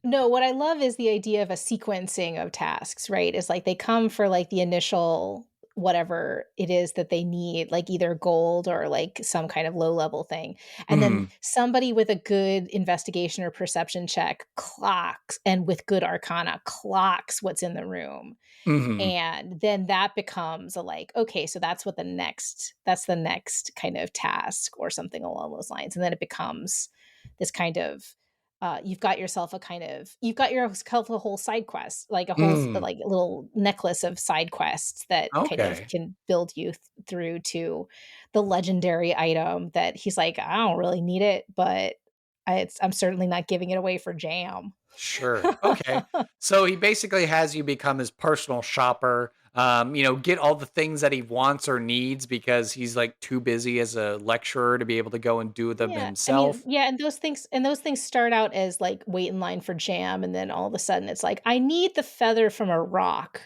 No, what I love is the idea of a sequencing of tasks, right? It's like they come for like the initial whatever it is that they need, like either gold or like some kind of low level thing. And then Mm, somebody with a good investigation or perception check clocks, and with good arcana clocks what's in the room. hmm And then that becomes a like, okay, so that's the next kind of task or something along those lines. And then it becomes this kind of you've got yourself a whole side quest, like a whole mm. like little necklace of side quests that kind of Okay. can build you through to the legendary item that he's like, I don't really need it, but I'm certainly not giving it away for jam. Sure. Okay. So he basically has you become his personal shopper. Get all the things that he wants or needs because he's like too busy as a lecturer to be able to go and do them Yeah, I mean, himself. yeah, and those things start out as like wait in line for jam, and then all of a sudden it's like, I need the feather from a rock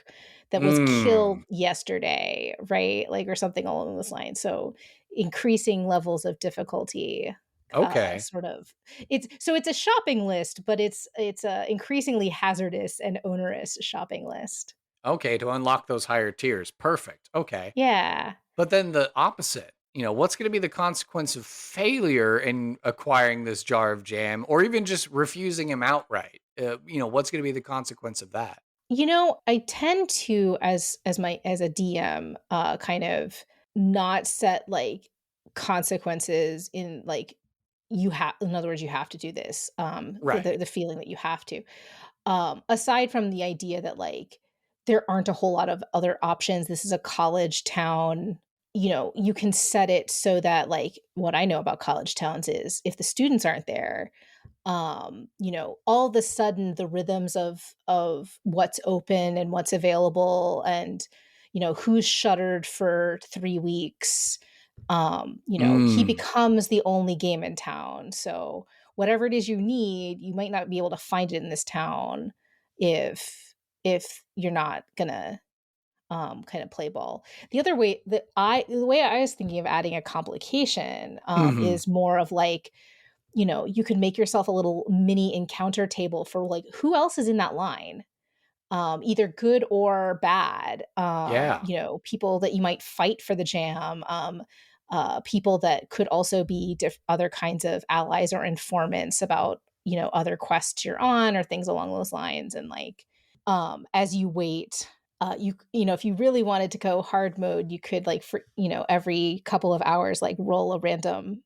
that was killed Mm. yesterday, right? Like or something along those lines. So increasing levels of difficulty, Okay. sort of. It's a shopping list, but it's a increasingly hazardous and onerous shopping list. Okay. To unlock those higher tiers. Perfect. Okay. Yeah. But then the opposite. What's going to be the consequence of failure in acquiring this jar of jam, or even just refusing him outright? What's going to be the consequence of that? I tend to, as a DM, kind of not set like consequences in like you have. In other words, you have to do this. Right. The feeling that you have to. Aside from the idea that like there aren't a whole lot of other options. This is a college town. You can set it so that like what I know about college towns is if the students aren't there, all of a sudden the rhythms of what's open and what's available, and who's shuttered for 3 weeks. He Mm. becomes the only game in town. So whatever it is you need, you might not be able to find it in this town if you're not gonna kind of play ball. The way I was thinking of adding a complication Mhm. is more of like, you could make yourself a little mini encounter table for like who else is in that line, either good or bad. Yeah. People that you might fight for the jam, people that could also be other kinds of allies or informants about other quests you're on or things along those lines. And like, as you wait, if you really wanted to go hard mode, you could like for every couple of hours like roll a random,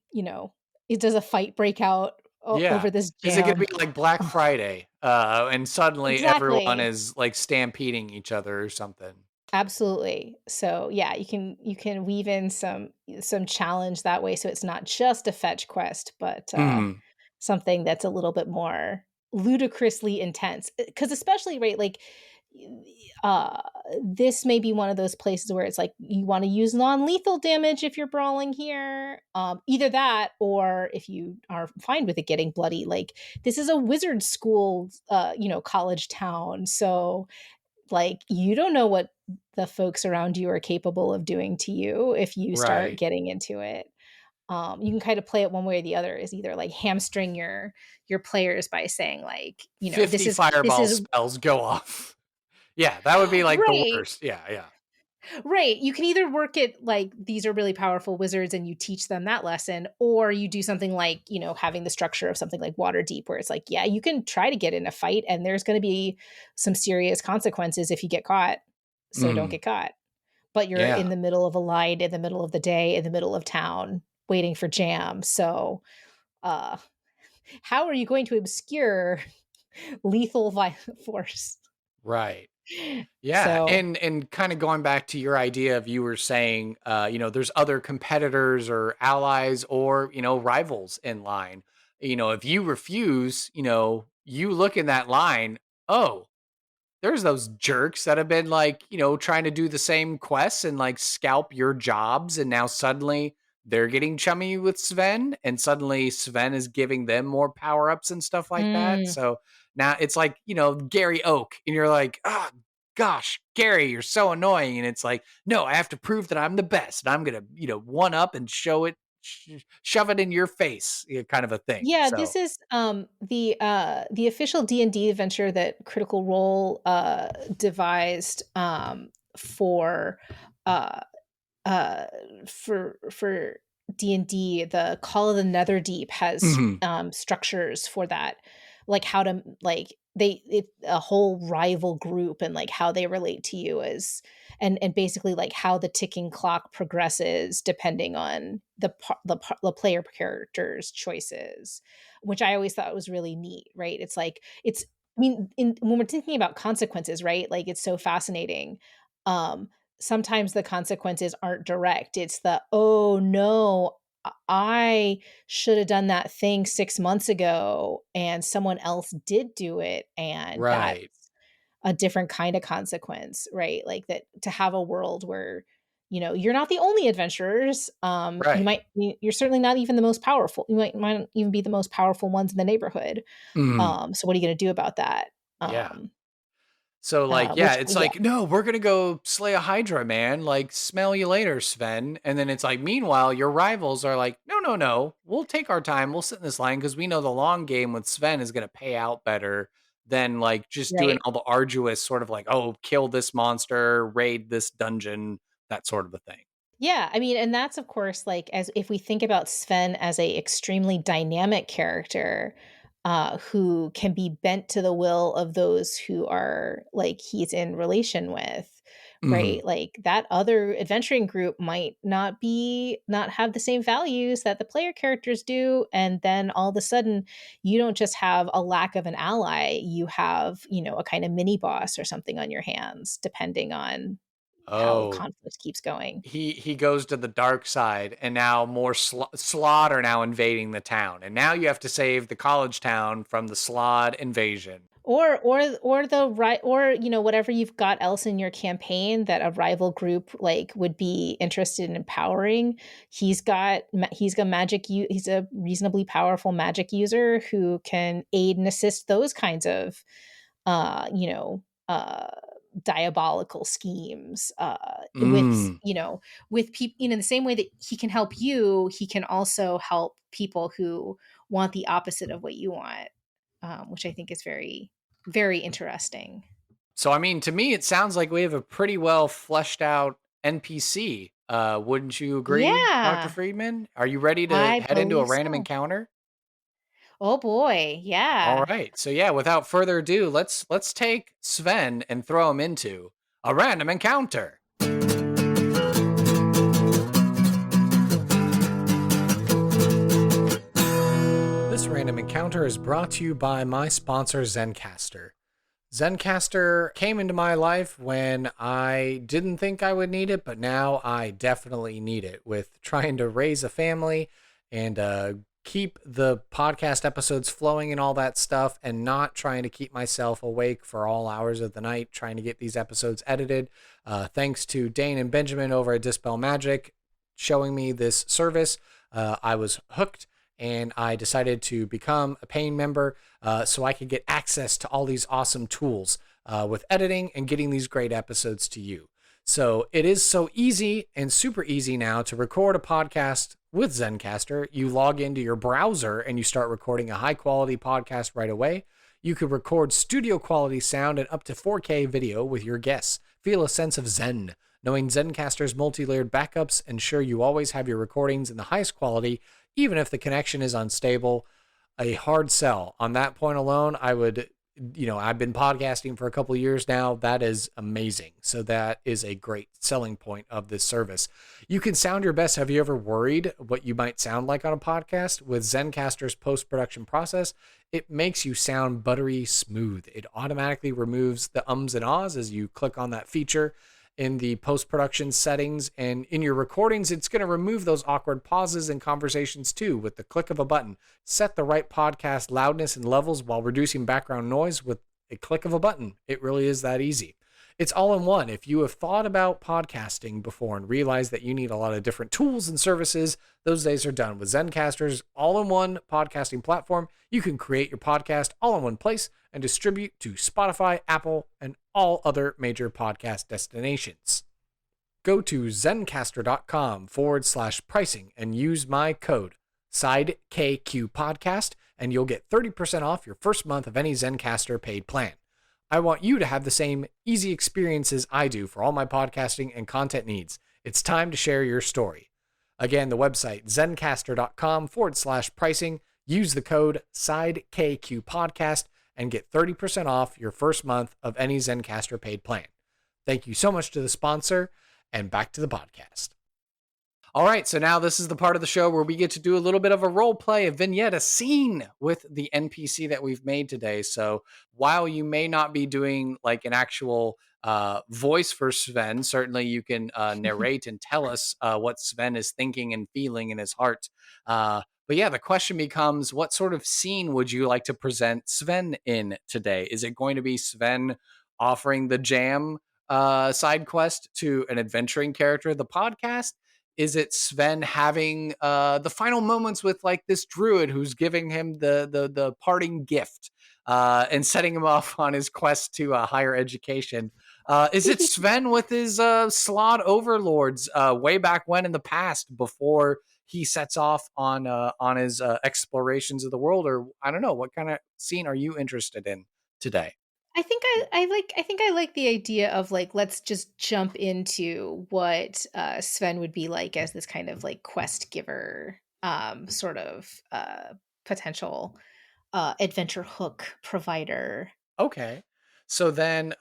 it does a fight break out Yeah. over this Is it gonna jam. be like Black Friday, and suddenly everyone Exactly. is, like, stampeding each other or something? Absolutely. So yeah, you can weave in some challenge that way, so it's not just a fetch quest, but Mhm. something that's a little bit more ludicrously intense. Because especially right, like y- uh, this may be one of those places where it's like you want to use non-lethal damage if you're brawling here. Either that, or if you are fine with it getting bloody, like this is a wizard school, college town, so like you don't know what the folks around you are capable of doing to you if you start Right. getting into it. You can kind of play it one way or the other, is either like hamstring your players by saying like, 50 this fireball is spells go off. Yeah, that would be, like, the right. worst. Yeah, yeah. Right. You can either work it like these are really powerful wizards and you teach them that lesson, or you do something like, having the structure of something like Waterdeep, where it's like, yeah, you can try to get in a fight and there's going to be some serious consequences if you get caught. So don't Mhm. get caught. But you're Yeah. in the middle of a line, in the middle of the day, in the middle of town, waiting for jam. So, uh, how are you going to obscure lethal force? Right. Yeah, So, and kinda going back to your idea of you were saying, there's other competitors or allies or, rivals in line. If you refuse, you look in that line, "Oh, there's those jerks that have been like, trying to do the same quests and like scalp your jobs. And now suddenly they're getting chummy with Sven. And suddenly Sven is giving them more power ups and stuff like that. mm, So now it's like, Gary Oak. And you're like, ah, gosh, Gary, you're so annoying. And it's like, no, I have to prove that I'm the best. And I'm going to, one up and show it, shove it in your face, kind of a thing. yeah, this So, is the official D&D adventure that Critical Role devised for uh uh for D&D. The Call of the Netherdeep has mhm, structures for that, like how to like a whole rival group and like how they relate to you as, and basically like how the ticking clock progresses depending on the player character's choices, which I always thought was really neat, right? It's like it's I mean, when we're thinking about consequences, right? Like it's so fascinating. Um, Sometimes the consequences aren't direct. It's the, "Oh, no, I should have done that thing 6 months ago, and someone else did do it," and that's right, a different kind of consequence, right? Like, that to have a world where, you're not the only adventurers, right. you're certainly not even the most powerful. You might not even be the most powerful ones in the neighborhood. Mhm, So what are you gonna do about that? yeah. So, like, yeah, Which it's yeah. like, "No, we're gonna go slay a Hydra, man, like, smell you later, Sven," and then it's like, meanwhile, your rivals are like, "No, no, no, we'll take our time, we'll sit in this line because we know the long game with Sven is gonna pay out better than, like, just doing Right. all the arduous sort of like, oh, kill this monster, raid this dungeon," that sort of a thing. Yeah, I mean, and that's of course like, as if we think about Sven as a extremely dynamic character, who can be bent to the will of those who are like he's in relation with, Mhm. right? Like that other adventuring group might not have the same values that the player characters do, and then all of a sudden you don't just have a lack of an ally, you have, a kind of mini boss or something on your hands, depending on how Oh, conflict keeps going. he goes to the dark side, and now more Slaad are now invading the town, and now you have to save the college town from the Slaad invasion. Or the right, or whatever you've got else in your campaign that a rival group like would be interested in empowering. He's got magic. He's a reasonably powerful magic user who can aid and assist those kinds of uh you know uh diabolical schemes, Mm. with people, in the same way that he can help you, he can also help people who want the opposite of what you want, which I think is very, very interesting. So, I mean, to me, it sounds like we have a pretty well fleshed out NPC. Wouldn't you agree, Dr. Yeah, Friedman? Are you ready to I head into a believe random so. encounter? Oh boy, All yeah. right. So yeah, without further ado, let's take Sven and throw him into a random encounter. This random encounter is brought to you by my sponsor Zencastr. Zencastr came into my life when I didn't think I would need it, but now I definitely need it with trying to raise a family and keep the podcast episodes flowing and all that stuff, and not trying to keep myself awake for all hours of the night trying to get these episodes edited. Thanks to Dane and Benjamin over at Dispel Magic showing me this service, I was hooked and I decided to become a paying member so I could get access to all these awesome tools with editing and getting these great episodes to you. So it is so easy and super easy now to record a podcast with Zencastr. You log into your browser and you start recording a high quality podcast right away. You could record studio quality sound and up to 4K video with your guests. Feel a sense of zen. Knowing Zencastr's multi-layered backups ensure you always have your recordings in the highest quality, even if the connection is unstable. A hard sell. On that point alone, I would, I've been podcasting for a couple of years now. That is amazing. So that is a great selling point of this service. You can sound your best. Have you ever worried what you might sound like on a podcast? With Zencastr's post-production process, it makes you sound buttery smooth. It automatically removes the ums and ahs as you click on that feature in the post-production settings, and in your recordings it's going to remove those awkward pauses and conversations too with the click of a button. Set the right podcast loudness and levels while reducing background noise with a click of a button. It really is that easy. It's all in one. If you have thought about podcasting before and realized that you need a lot of different tools and services, those days are done. With Zencastr's all-in-one podcasting platform, you can create your podcast all in one place and distribute to Spotify, Apple, and all other major podcast destinations. Go to zencastr.com/pricing and use my code SIDEKQPodcast, and you'll get 30% off your first month of any Zencastr paid plan. I want you to have the same easy experiences I do for all my podcasting and content needs. It's time to share your story. Again, the website, zencastr.com/pricing. Use the code SIDEKQPodcast and get 30% off your first month of any Zencastr paid plan. Thank you so much to the sponsor, and back to the podcast. All right, so now this is the part of the show where we get to do a little bit of a role play, a vignette, a scene with the NPC that we've made today. So while you may not be doing like an actual voice for Sven, certainly you can narrate and tell us what Sven is thinking and feeling in his heart. But yeah, the question becomes, what sort of scene would you like to present Sven in today? Is it going to be Sven offering the jam side quest to an adventuring character of the podcast? Is it Sven having the final moments with like this druid who's giving him the parting gift and setting him off on his quest to higher education? Is it Sven with his Slaad overlords way back when in the past before he sets off on his explorations of the world? Or I don't know, what kind of scene are you interested in today? I think I like the idea of like, let's just jump into what Sven would be like as this kind of like quest giver, sort of potential adventure hook provider. Okay. So then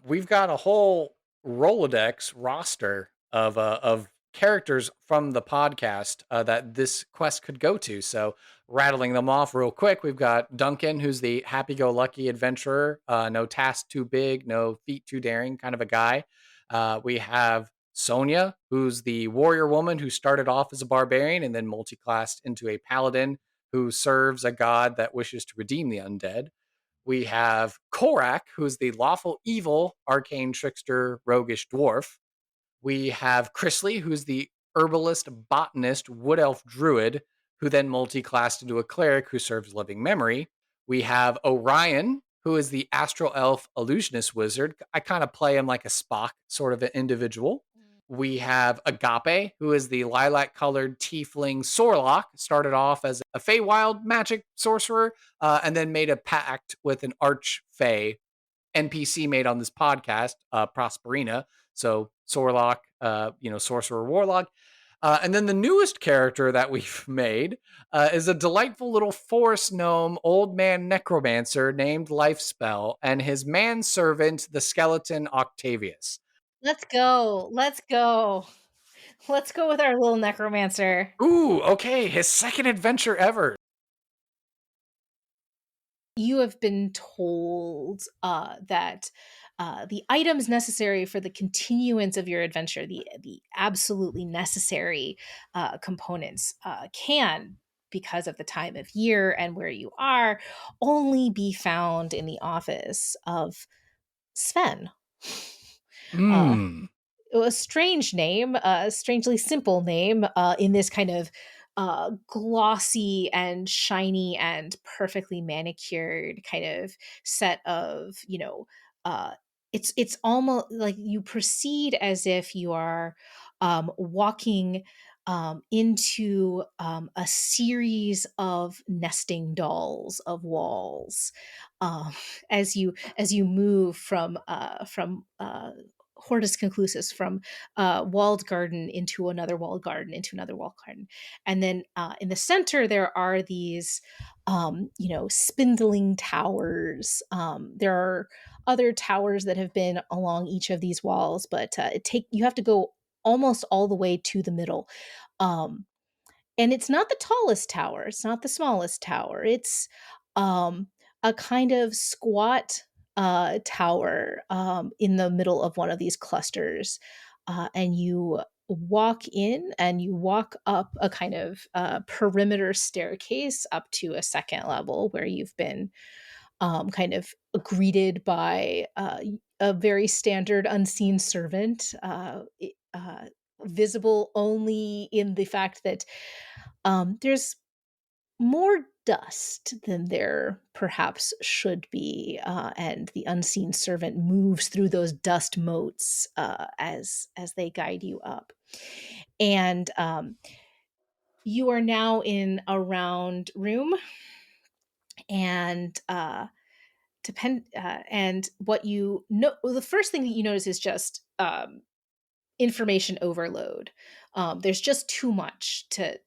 we've got a whole Rolodex roster of characters from the podcast that this quest could go to. So rattling them off real quick, we've got Duncan, who's the happy-go-lucky adventurer, no task too big, no feat too daring kind of a guy. We have Sonia, who's the warrior woman who started off as a barbarian and then multiclassed into a paladin who serves a god that wishes to redeem the undead. We have Korak, who's the lawful evil arcane trickster roguish dwarf. We have Chrisley, who's the herbalist, botanist, wood elf druid, who then multi-classed into a cleric who serves living memory. We have Orion, who is the astral elf illusionist wizard. I kind of play him like a Spock sort of an individual. We have Agape, who is the lilac-colored tiefling Sorlock. Started off as a Feywild magic sorcerer, and then made a pact with an arch-fey NPC made on this podcast, Prosperina. So Sorlock, sorcerer warlock. And then the newest character that we've made is a delightful little forest gnome, old man necromancer named Lifespell, and his manservant, the skeleton Octavius. Let's go. Let's go. Let's go with our little necromancer. Ooh, okay, his second adventure ever. You have been told that the items necessary for the continuance of your adventure, the absolutely necessary components, can, because of the time of year and where you are, only be found in the office of Sven. Uh, Hmm. a strange name, a strangely simple name in this kind of glossy and shiny and perfectly manicured kind of set of, uh, it's almost like you proceed as if you are walking into a series of nesting dolls of walls um, as you move from Hortus Conclusus, from walled garden into another walled garden into another walled garden. And then in the center, there are these, spindling towers. There are other towers that have been along each of these walls, but you have to go almost all the way to the middle. Um, and it's not the tallest tower, it's not the smallest tower. It's um, a kind of squat tower in the middle of one of these clusters. And you walk in and you walk up a kind of perimeter staircase up to a second level where you've been kind of greeted by a very standard unseen servant, visible only in the fact that there's more dust than there perhaps should be, and the unseen servant moves through those dust motes as they guide you up. And you are now in a round room, and and what you know, well, the first thing that you notice is just information overload. There's just too much to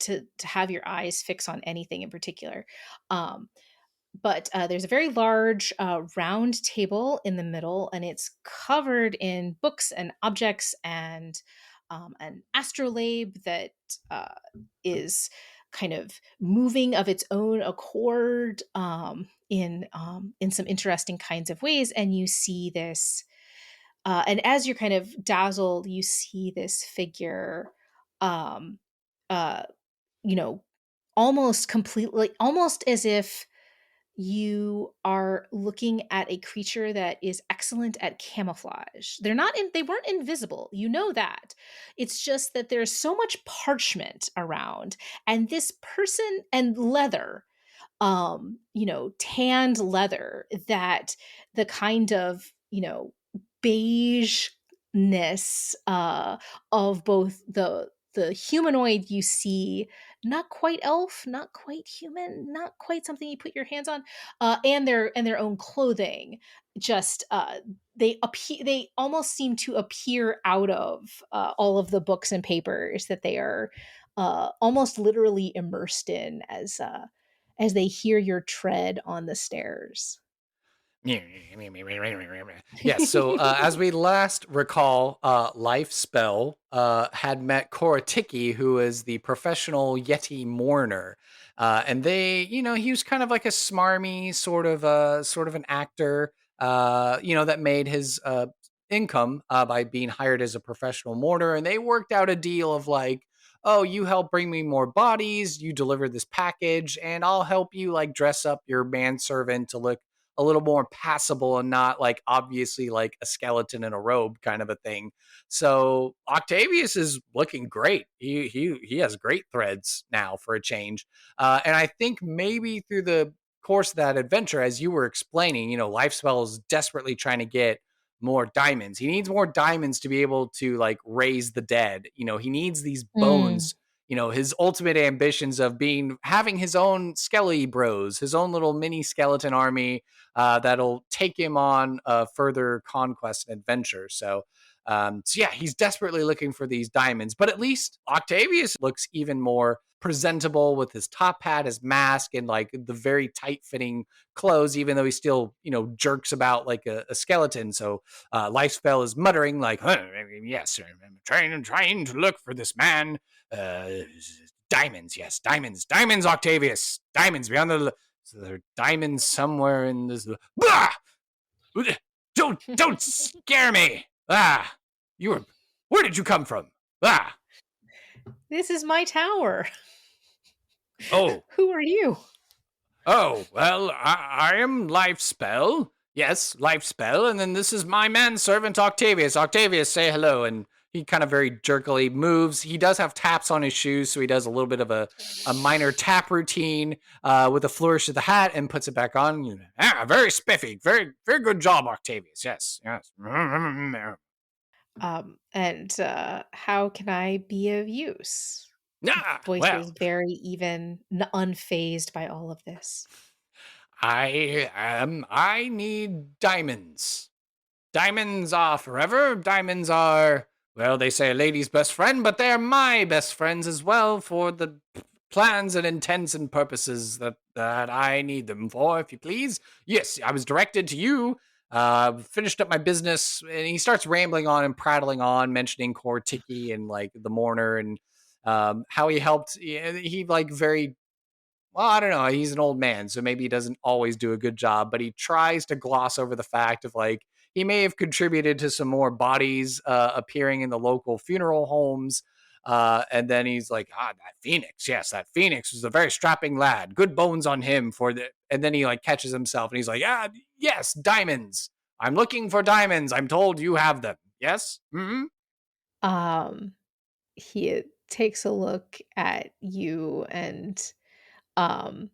have your eyes fix on anything in particular. Um, but there's a very large round table in the middle, and it's covered in books and objects and an astrolabe that is kind of moving of its own accord in some interesting kinds of ways. And you see this and as you're kind of dazzled, you see this figure, um, uh, you know, almost completely, almost as if you are looking at a creature that is excellent at camouflage. They weren't invisible. You know that. It's just that there's so much parchment around, and this person and leather, tanned leather, that the kind of, beigeness of both the humanoid you see, not quite elf, not quite human, not quite something you put your hands on, and their own clothing. Just they almost seem to appear out of all of the books and papers that they are almost literally immersed in as they hear your tread on the stairs. Yes, so as we last recall, Life Spell had met Koratiki, who is the professional Yeti mourner. And he was kind of like a smarmy sort of an actor, that made his income by being hired as a professional mourner. And they worked out a deal of like, oh, you help bring me more bodies, you deliver this package, and I'll help you like dress up your manservant to look a little more passable and not like obviously like a skeleton in a robe kind of a thing. So Octavius is looking great. He has great threads now for a change. And I think maybe through the course of that adventure, as you were explaining, Lifespell is desperately trying to get more diamonds. He needs more diamonds to be able to like raise the dead. He needs these Mm. bones. His ultimate ambitions of having his own skelly bros, his own little mini skeleton army that'll take him on further conquest and adventure. So yeah, he's desperately looking for these diamonds, but at least Octavius looks even more presentable with his top hat, his mask, and like the very tight fitting clothes, even though he still, jerks about like a skeleton. So Lifespell is muttering like, yes, I'm trying to look for this man. Diamonds, yes, diamonds, Octavius, diamonds beyond so there are diamonds somewhere in this. Bah! Don't scare me. Where did you come from? This is my tower. Oh, Who are you? oh, well, I am Lifespell. Yes, Lifespell. And then this is my manservant, Octavius. Octavius, say hello. And he kind of very jerkily moves. He does have taps on his shoes, so he does a little bit of a minor tap routine with a flourish of the hat and puts it back on. Very spiffy. Very, very good job, Octavius. Yes, yes. And how can I be of use? Voice Well, is very even, unfazed by all of this. I need diamonds. Diamonds are forever. Diamonds are, well, they say a lady's best friend, but they're my best friends as well for the plans and intents and purposes that I need them for, if you please. Yes, I was directed to you. Finished up my business, and he starts rambling on and prattling on, mentioning Kortiki and like the mourner and how he helped. He like very well, I don't know. He's an old man, so maybe he doesn't always do a good job, but he tries to gloss over the fact of like he may have contributed to some more bodies appearing in the local funeral homes. And then he's like, that Phoenix. Yes, that Phoenix was a very strapping lad. Good bones on him for the. And then he like catches himself and he's like, yes, diamonds. I'm looking for diamonds. I'm told you have them. Yes? Mm-hmm. Um, he takes a look at you and um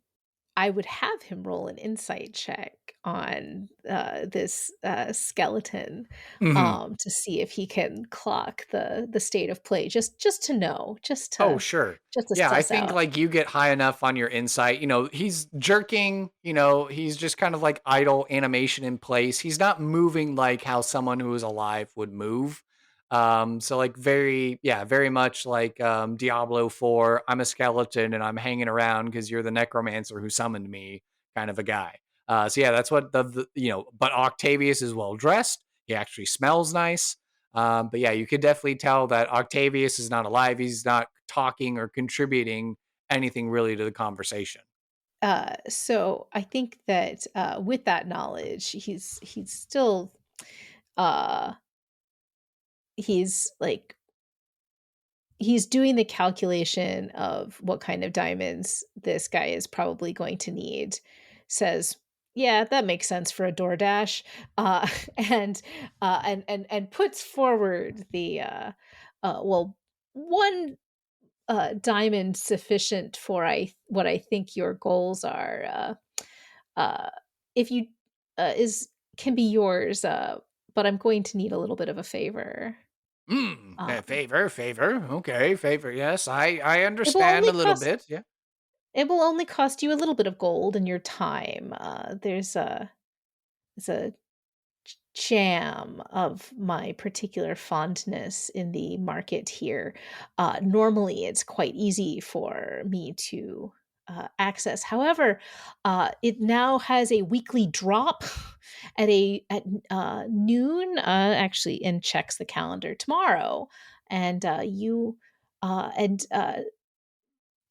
I would have him roll an insight check on this skeleton Mm-hmm. to see if he can clock the state of play. Just to know, Oh, sure. just to Yeah, I suss think out. like you get high enough on your insight. He's jerking, he's just kind of like idle animation in place. He's not moving like how someone who is alive would move. So like very much like Diablo 4, I'm a skeleton and I'm hanging around because you're the necromancer who summoned me kind of a guy. So yeah, that's what but Octavius is well dressed. He actually smells nice. But yeah, you could definitely tell that Octavius is not alive. He's not talking or contributing anything really to the conversation. So I think that with that knowledge, he's still uh, he's like he's doing the calculation of what kind of diamonds this guy is probably going to need. Says, "Yeah, that makes sense for a DoorDash," uh, and and puts forward the well, one diamond sufficient for I what I think your goals are. Uh, if you is can be yours, but I'm going to need a little bit of a favor. Um, Favor. Okay, favor. Yes, I it will understand only a little cost bit. Yeah. it will only cost you a little bit of gold and your time. There's a jam of my particular fondness in the market here. Normally, it's quite easy for me to access. However, it now has a weekly drop at noon. Actually, and checks the calendar tomorrow, and you and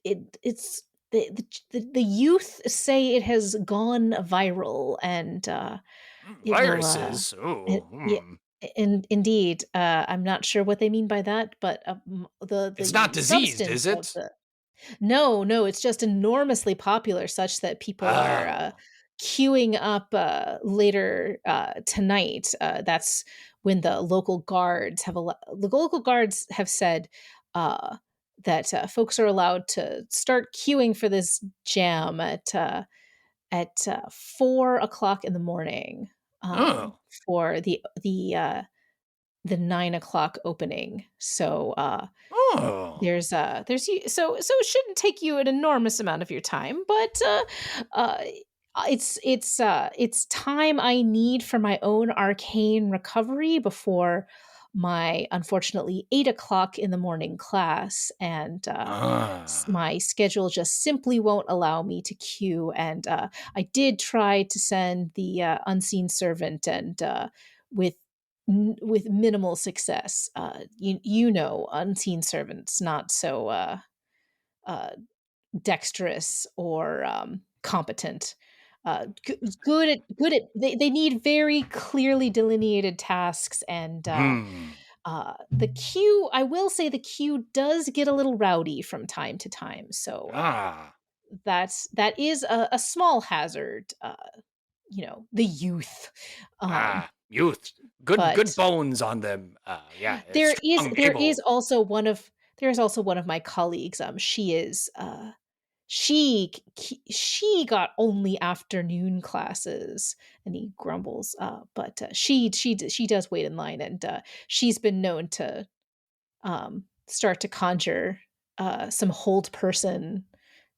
it's the youth say it has gone viral and it will Viruses. it, Oh. yeah, Hmm. Indeed, I'm not sure what they mean by that, but It's not the diseased, substance is of it? the no, no, it's just enormously popular such that people are, Oh. queuing up, later, tonight. That's when the local guards have said, uh, that, folks are allowed to start queuing for this jam at 4 o'clock in the morning, Oh. for the 9 o'clock opening. So, Oh. so it shouldn't take you an enormous amount of your time, but uh, it's time I need for my own arcane recovery before my unfortunately 8 o'clock in the morning class, and Ah. my schedule just simply won't allow me to queue. And I did try to send the unseen servant, and with with minimal success. Unseen servants not so uh, dexterous or competent. They need very clearly delineated tasks, and Hmm. the queue. I will say the queue does get a little rowdy from time to time. So Ah. that is a small hazard. The youth. Um, Ah. Youth. Good but bones on them. Yeah, There is strong, there is able. also one of there is also one of my colleagues, she is, she got only afternoon classes, and he grumbles, but, she does wait in line, and, she's been known to, start to conjure, some hold person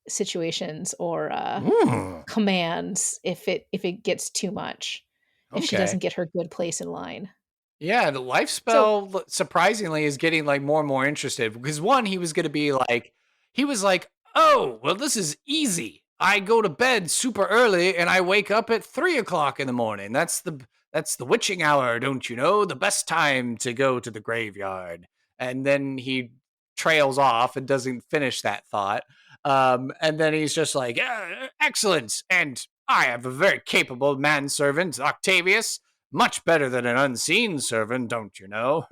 situations, or, Ooh. commands if it gets too much, if she doesn't Okay. get her good place in line. Yeah, the life So spell surprisingly is getting like more and more interested because one, he was going to be like, he was like, oh, well, this is easy. I go to bed super early and I wake up at 3 o'clock in the morning. That's the witching hour, don't you know? The best time to go to the graveyard. And then he trails off and doesn't finish that thought. And then he's just like, yeah, excellent. And I have a very capable manservant, Octavius, much better than an unseen servant, don't you know?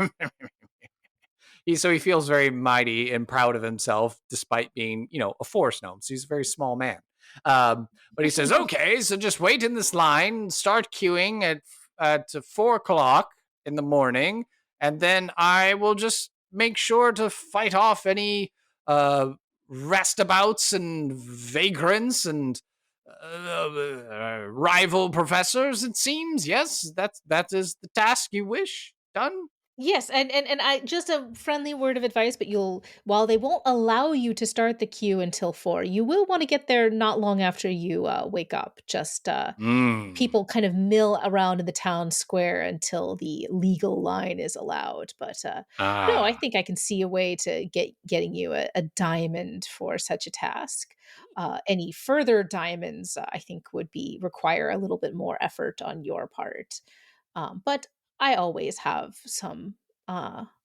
So he feels very mighty and proud of himself, despite being, a forest gnome. So he's a very small man. But he says, "Okay, so just wait in this line, start queuing at 4 o'clock in the morning, and then I will just make sure to fight off any uh, restabouts and vagrants and rival professors. It seems, yes, that is the task you wish done." yes, and I just a friendly word of advice, but while they won't allow you to start the queue until 4, you will want to get there not long after you wake up. Just Mm. people kind of mill around in the town square until the legal line is allowed. But no, I Ah. think I can see a way to getting you a diamond for such a task. Any further diamonds, I think, would be require a little bit more effort on your part. But I always have some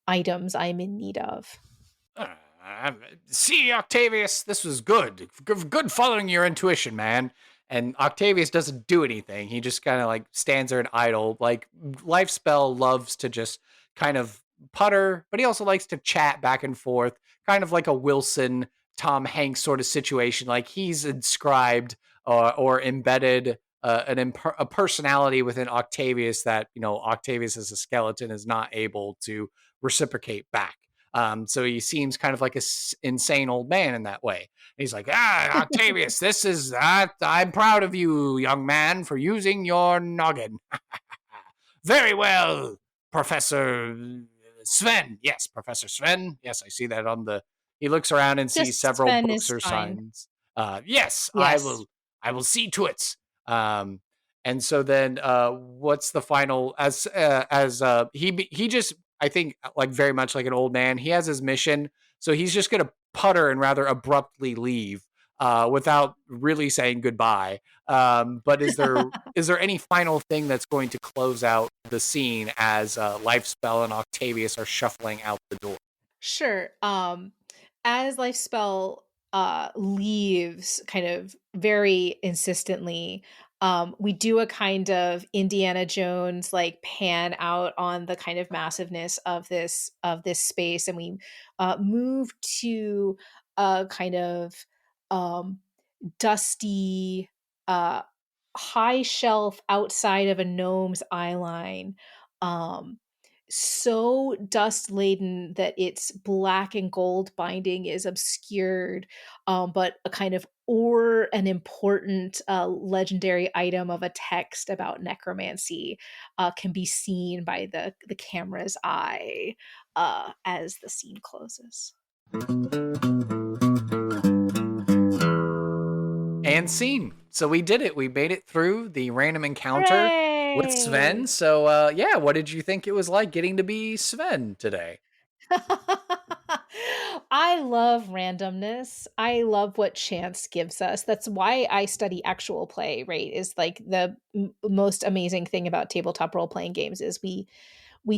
items I'm in need of. See, Octavius, this was good. Good following your intuition, man. And Octavius doesn't do anything. He just kind of like stands there and idle. Like Life Spell loves to just kind of putter, but he also likes to chat back and forth, kind of like a Wilson, Tom Hanks sort of situation. Like he's inscribed or embedded a personality within Octavius that, Octavius as a skeleton is not able to reciprocate back. So he seems kind of like a insane old man in that way. And he's like, Octavius, I'm proud of you, young man, for using your noggin. Very well, Professor Sven. Yes, Professor Sven. Yes, I see that he looks around and sees Just several Sven books is or fine. signs. Yes, Yes. I will see to it. Um, and so then, what's the final? He just, I think, like very much like an old man, he has his mission, so he's just gonna putter and rather abruptly leave, without really saying goodbye. But is there any final thing that's going to close out the scene as Lifespell and Octavius are shuffling out the door? Sure. As Life Spell leaves kind of very insistently. We do a kind of Indiana Jones like pan out on the kind of massiveness of this space, and we move to a kind of um, dusty uh, high shelf outside of a gnome's eye line. Um, so dust laden that its black and gold binding is obscured, but a kind of or an important legendary item of a text about necromancy can be seen by the camera's eye as the scene closes. And scene. So we did it. We made it through the random encounter with Sven. Hooray! So yeah, what did you think it was like getting to be Sven today? I love randomness. I love what chance gives us. That's why I study actual play, right? Is like the most amazing thing about tabletop role playing games is we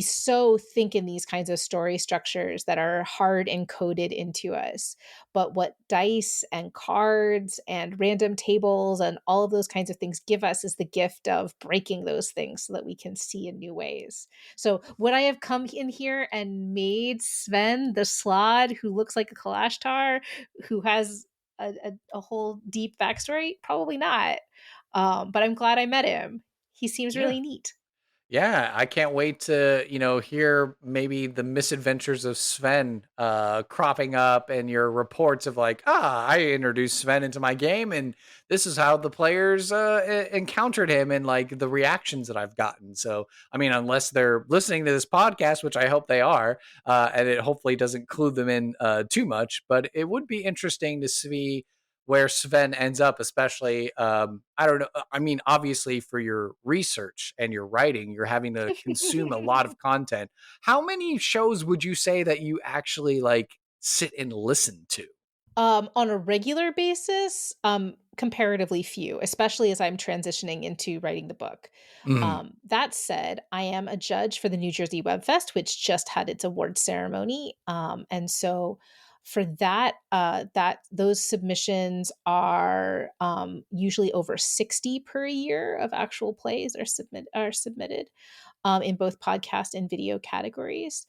so think in these kinds of story structures that are hard encoded into us. But what dice and cards and random tables and all of those kinds of things give us is the gift of breaking those things so that we can see in new ways. So would I have come in here and made Sven the Slaad who looks like a Kalashtar, who has a whole deep backstory? Probably not. But I'm glad I met him. He seems Yeah. really neat. Yeah, I can't wait to, hear maybe the misadventures of Sven cropping up and your reports of like, I introduced Sven into my game and this is how the players encountered him and like the reactions that I've gotten. So, I mean, unless they're listening to this podcast, which I hope they are, and it hopefully doesn't clue them in too much, but it would be interesting to see where Sven ends up, especially, I don't know. I mean, obviously for your research and your writing, you're having to consume a lot of content. How many shows would you say that you actually like sit and listen to? On a regular basis, comparatively few, especially as I'm transitioning into writing the book. Mhm. That said, I am a judge for the New Jersey Web Fest, which just had its award ceremony, and so for that, those submissions are usually over 60 per year of actual plays are submitted in both podcast and video categories.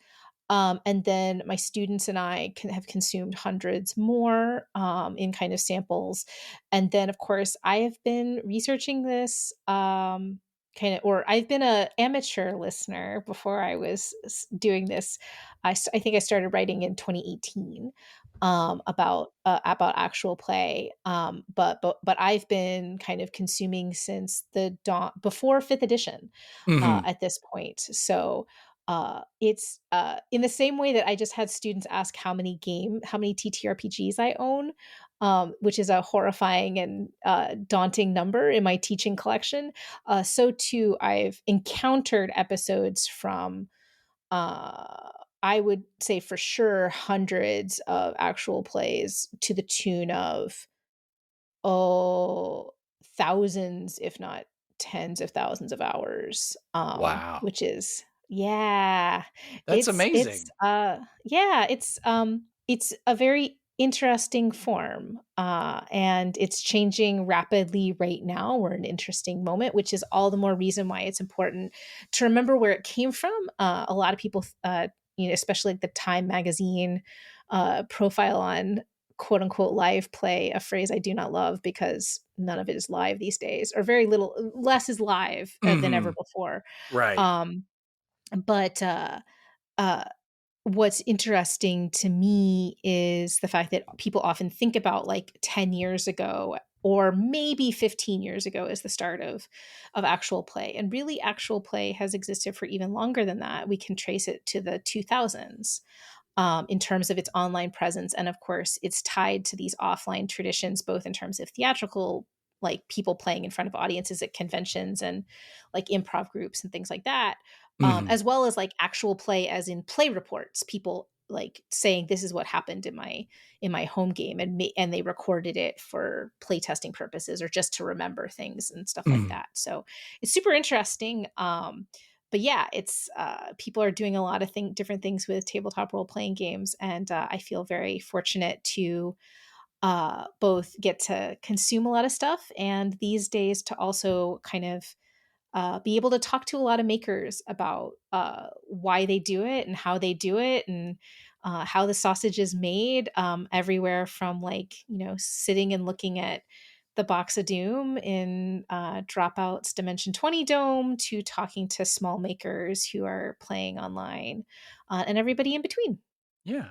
And then my students and I have consumed hundreds more in kind of samples. And then, of course, I have been researching this or I've been a amateur listener before I was doing this. I think I started writing in 2018 about actual play. But I've been kind of consuming since the dawn before fifth edition Mhm. at this point. So it's in the same way that I just had students ask how many TTRPGs I own, which is a horrifying and daunting number in my teaching collection. So too, I've encountered episodes from, I would say for sure, hundreds of actual plays to the tune of oh, thousands, if not tens of thousands of hours, Wow. which is yeah, That's amazing. it's a very interesting form, and it's changing rapidly right now. We're in an interesting moment, which is all the more reason why it's important to remember where it came from. A lot of people, especially like the Time magazine profile on quote unquote live play, a phrase I do not love because none of it is live these days, or very little less is live than ever Mhm. before. Right. Um, but uh, what's interesting to me is the fact that people often think about like 10 years ago or maybe 15 years ago as the start of actual play, and really actual play has existed for even longer than that. We can trace it to the 2000s in terms of its online presence. And of course, it's tied to these offline traditions, both in terms of theatrical, like people playing in front of audiences at conventions and like improv groups and things like that, Mhm. as well as like actual play, as in play reports, people like saying this is what happened in my home game, and they recorded it for play testing purposes or just to remember things and stuff like Mhm. that. So it's super interesting. But yeah, it's people are doing a lot of different things with tabletop role playing games, and I feel very fortunate to both get to consume a lot of stuff, and these days to also kind of be able to talk to a lot of makers about why they do it and how they do it, and how the sausage is made, everywhere from, like, sitting and looking at the box of doom in Dropout's Dimension 20 Dome, to talking to small makers who are playing online, and everybody in between. Yeah.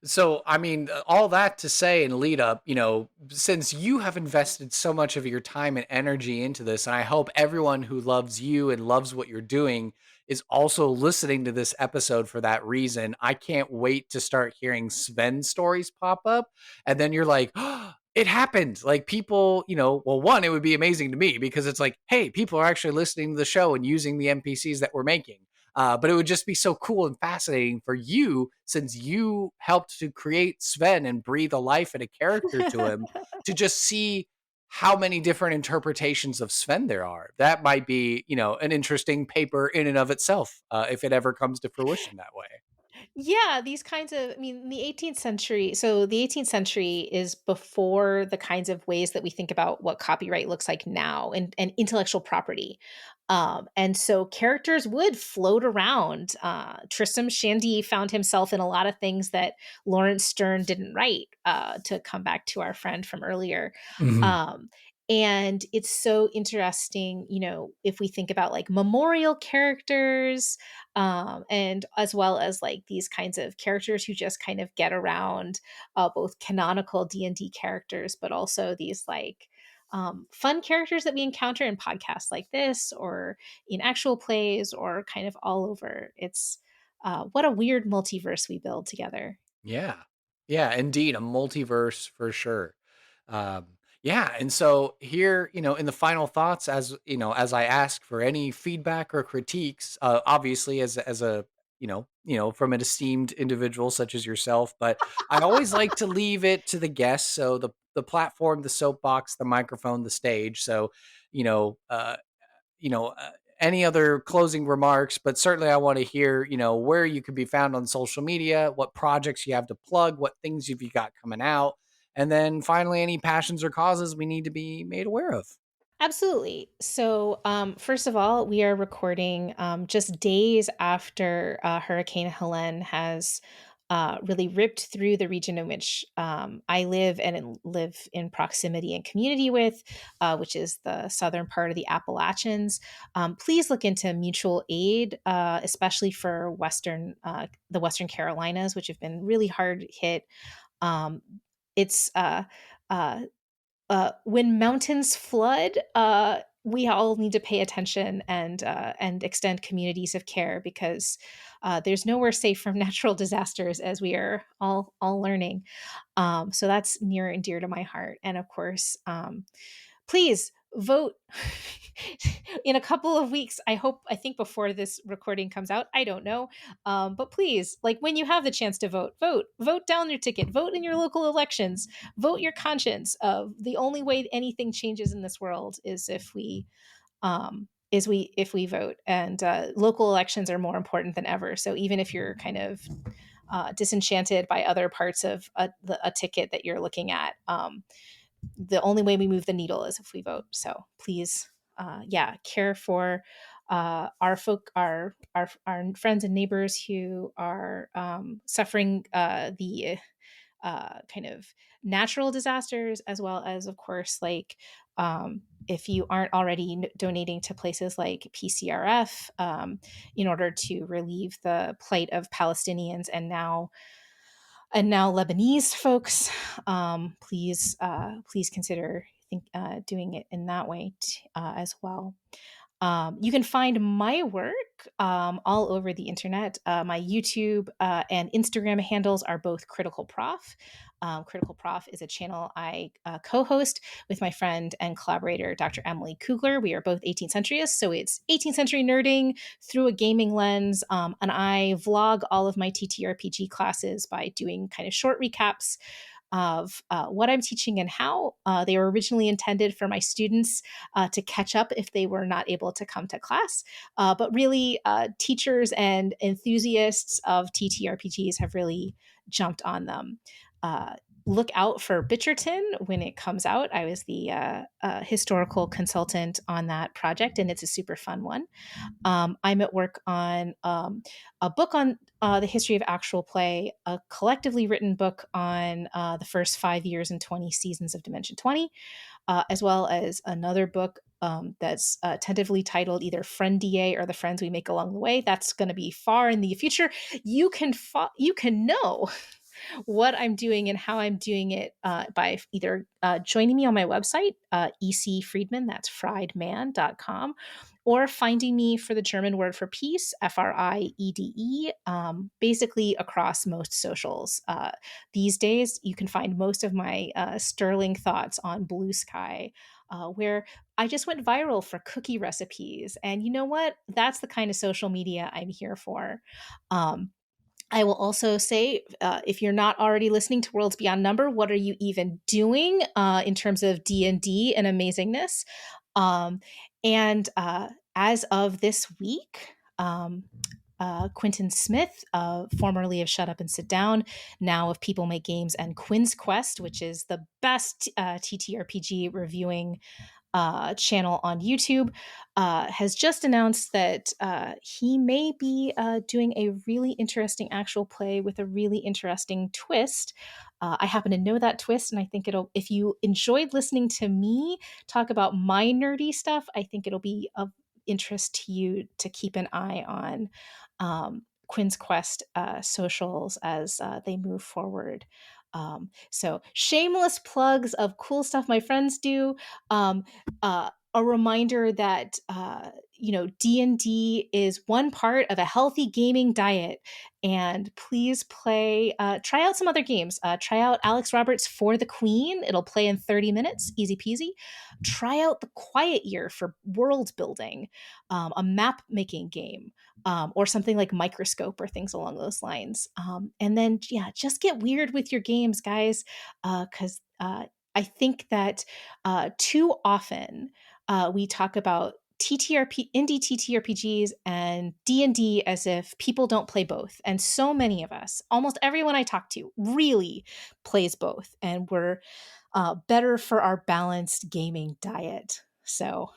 So, I mean, all that to say and lead up, since you have invested so much of your time and energy into this, and I hope everyone who loves you and loves what you're doing is also listening to this episode for that reason. I can't wait to start hearing Sven stories pop up. And then you're like, oh, it happened. Like, people, well, one, it would be amazing to me because it's like, hey, people are actually listening to the show and using the NPCs that we're making. But it would just be so cool and fascinating for you, since you helped to create Sven and breathe a life and a character to him, to just see how many different interpretations of Sven there are. That might be, an interesting paper in and of itself, if it ever comes to fruition that way. Yeah, these kinds of, I mean, the 18th century, so the 18th century is before the kinds of ways that we think about what copyright looks like now, and intellectual property. And so characters would float around. Tristram Shandy found himself in a lot of things that Lawrence Stern didn't write, to come back to our friend from earlier. Mhm. Um, and it's so interesting, if we think about like memorial characters, and as well as like these kinds of characters who just kind of get around, both canonical D&D characters, but also these like fun characters that we encounter in podcasts like this, or in actual plays, or kind of all over. It's what a weird multiverse we build together. Yeah. Yeah, indeed, a multiverse for sure. Yeah, and so here, in the final thoughts, as I ask for any feedback or critiques, obviously as a, from an esteemed individual such as yourself, but I always like to leave it to the guests. So the platform, the soapbox, the microphone, the stage. So, you know, uh, you know, uh, any other closing remarks, but certainly I want to hear, where you could be found on social media, what projects you have to plug, what things have you got coming out, and then finally any passions or causes we need to be made aware of. Absolutely. So, first of all, we are recording just days after Hurricane Helene has really ripped through the region in which I live and live in proximity and community with, which is the southern part of the Appalachians. Please look into mutual aid, especially for the Western Carolinas, which have been really hard hit. Um, it's uh, when mountains flood, we all need to pay attention, and extend communities of care, because there's nowhere safe from natural disasters, as we are all learning. So that's near and dear to my heart. And of course, please vote. In a couple of weeks, I think before this recording comes out, I don't know. But please, like, when you have the chance to vote down your ticket, vote in your local elections, vote your conscience. The only way anything changes in this world is if we vote. And local elections are more important than ever. So even if you're kind of disenchanted by other parts of a ticket that you're looking at, the only way we move the needle is if we vote. So please, yeah, care for our our friends and neighbors who are suffering the kind of natural disasters, as well as, of course, like, if you aren't already donating to places like PCRF, in order to relieve the plight of Palestinians and now Lebanese folks, please consider doing it in that way as well. You can find my work all over the internet. My YouTube and Instagram handles are both Critical Prof. Critical Prof is a channel I co-host with my friend and collaborator, Dr. Emily Kugler. We are both 18th centuryists, so it's 18th century nerding through a gaming lens. And I vlog all of my TTRPG classes by doing kind of short recaps of what I'm teaching and how. They were originally intended for my students to catch up if they were not able to come to class. But really, teachers and enthusiasts of TTRPGs have really jumped on them. Uh, look out for Bitcherton when it comes out. I was the historical consultant on that project, and it's a super fun one. I'm at work on a book on the history of actual play, a collectively written book on the first 5 years and 20 seasons of Dimension 20, as well as another book that's tentatively titled either Friend DA or The Friends We Make Along the Way. That's going to be far in the future. You can know what I'm doing and how I'm doing it by either joining me on my website, EC Friedman, that's friedman.com, or finding me for the German word for peace, FRIEDE, basically across most socials. These days, you can find most of my sterling thoughts on Blue Sky, where I just went viral for cookie recipes. And you know what? That's the kind of social media I'm here for. I will also say, if you're not already listening to Worlds Beyond Number, what are you even doing in terms of D&D and amazingness? And as of this week, Quentin Smith, formerly of Shut Up and Sit Down, now of People Make Games and Quinn's Quest, which is the best TTRPG reviewing channel on YouTube, has just announced that he may be doing a really interesting actual play with a really interesting twist. I happen to know that twist, and I think if you enjoyed listening to me talk about my nerdy stuff, I think it'll be of interest to you to keep an eye on Quinn's Quest socials as they move forward. So shameless plugs of cool stuff my friends do. A reminder that D&D is one part of a healthy gaming diet, and please try out some other games. Try out Alex Roberts' For the Queen. It'll play in 30 minutes, easy peasy. Try out The Quiet Year for world building, a map making game, or something like Microscope or things along those lines. And then just get weird with your games, guys, because I think that too often we talk about indie TTRPGs and D&D as if people don't play both. And so many of us, almost everyone I talk to, really plays both. And we're better for our balanced gaming diet. So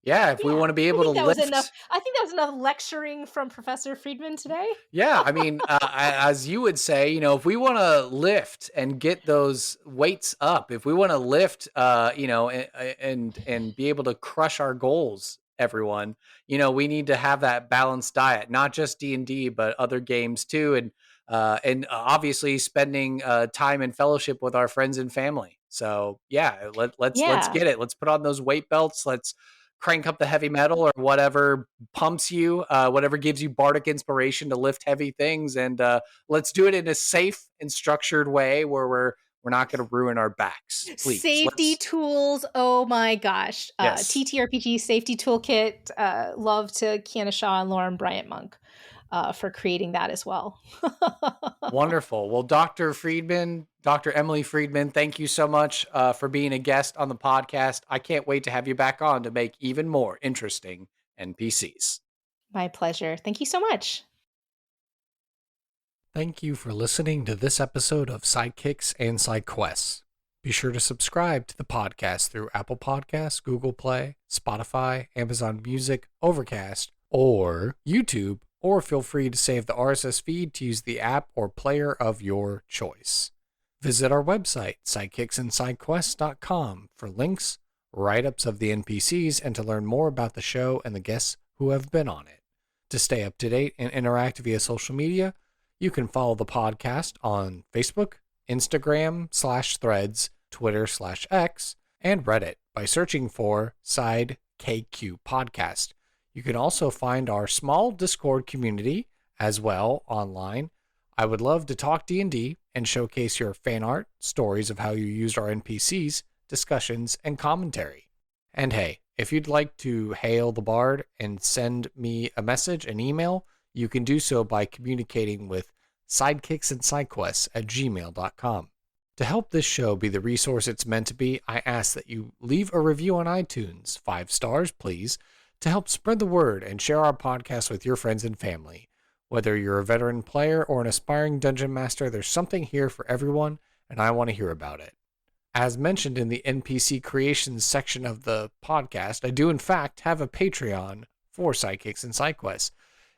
Yeah, if we want to be able to that was lift. enough. I think that was enough lecturing from Professor Friedman today. Yeah, I mean, as you would say, if we want to lift and get those weights up, if we want to lift, and be able to crush our goals, everyone, we need to have that balanced diet, not just D&D, but other games too, and obviously spending time in fellowship with our friends and family. So yeah, let's get it. Let's put on those weight belts. Let's crank up the heavy metal or whatever pumps you, whatever gives you bardic inspiration to lift heavy things, and let's do it in a safe and structured way where we're not going to ruin our backs. Please. Safety tools. Oh my gosh. Yes. TTRPG safety toolkit. Love to Kiana Shaw and Lauren Bryant Monk for creating that as well. Wonderful. Well, Dr. Emily Friedman, thank you so much for being a guest on the podcast. I can't wait to have you back on to make even more interesting NPCs. My pleasure. Thank you so much. Thank you for listening to this episode of Sidekicks and Side Quests. Be sure to subscribe to the podcast through Apple Podcasts, Google Play, Spotify, Amazon Music, Overcast, or YouTube, or feel free to save the RSS feed to use the app or player of your choice. Visit our website, sidekicksandsidequests.com, for links, write-ups of the NPCs, and to learn more about the show and the guests who have been on it. To stay up to date and interact via social media, you can follow the podcast on Facebook, Instagram/Threads, Twitter/X, and Reddit by searching for Side KQ Podcast. You can also find our small Discord community as well online. I would love to talk D&D and showcase your fan art, stories of how you used our NPCs, discussions, and commentary. And hey, if you'd like to hail the bard and send me a message, an email, you can do so by communicating with sidekicksandsidequests@gmail.com. To help this show be the resource it's meant to be, I ask that you leave a review on iTunes, 5 stars, please, to help spread the word and share our podcast with your friends and family. Whether you're a veteran player or an aspiring dungeon master, there's something here for everyone, and I want to hear about it. As mentioned in the NPC creations section of the podcast, I do in fact have a Patreon for Sidekicks and SideQuests.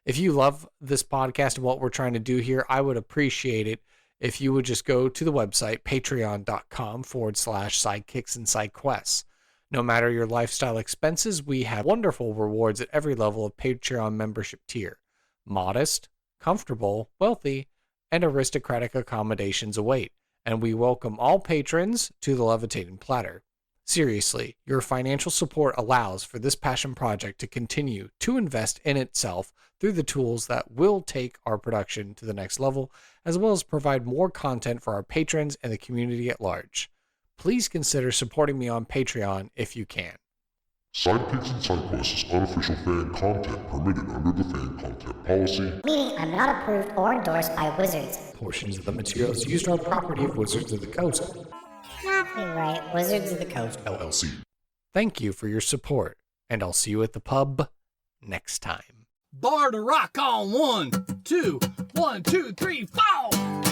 If you love this podcast and what we're trying to do here, I would appreciate it if you would just go to the website, patreon.com/sidekicks and sidequests. No matter your lifestyle expenses, we have wonderful rewards at every level of Patreon membership tier. Modest, comfortable, wealthy, and aristocratic accommodations await, and we welcome all patrons to the Levitating Platter. Seriously, your financial support allows for this passion project to continue to invest in itself through the tools that will take our production to the next level, as well as provide more content for our patrons and the community at large. Please consider supporting me on Patreon if you can. Sidekicks and SideQuests is unofficial fan content permitted under the fan content policy. Meaning I'm not approved or endorsed by Wizards. Portions of the materials used are property of Wizards of the Coast. Copyright Wizards of the Coast, LLC. Thank you for your support, and I'll see you at the pub next time. Bar to rock on 1, 2, 1, 2, 3, 4.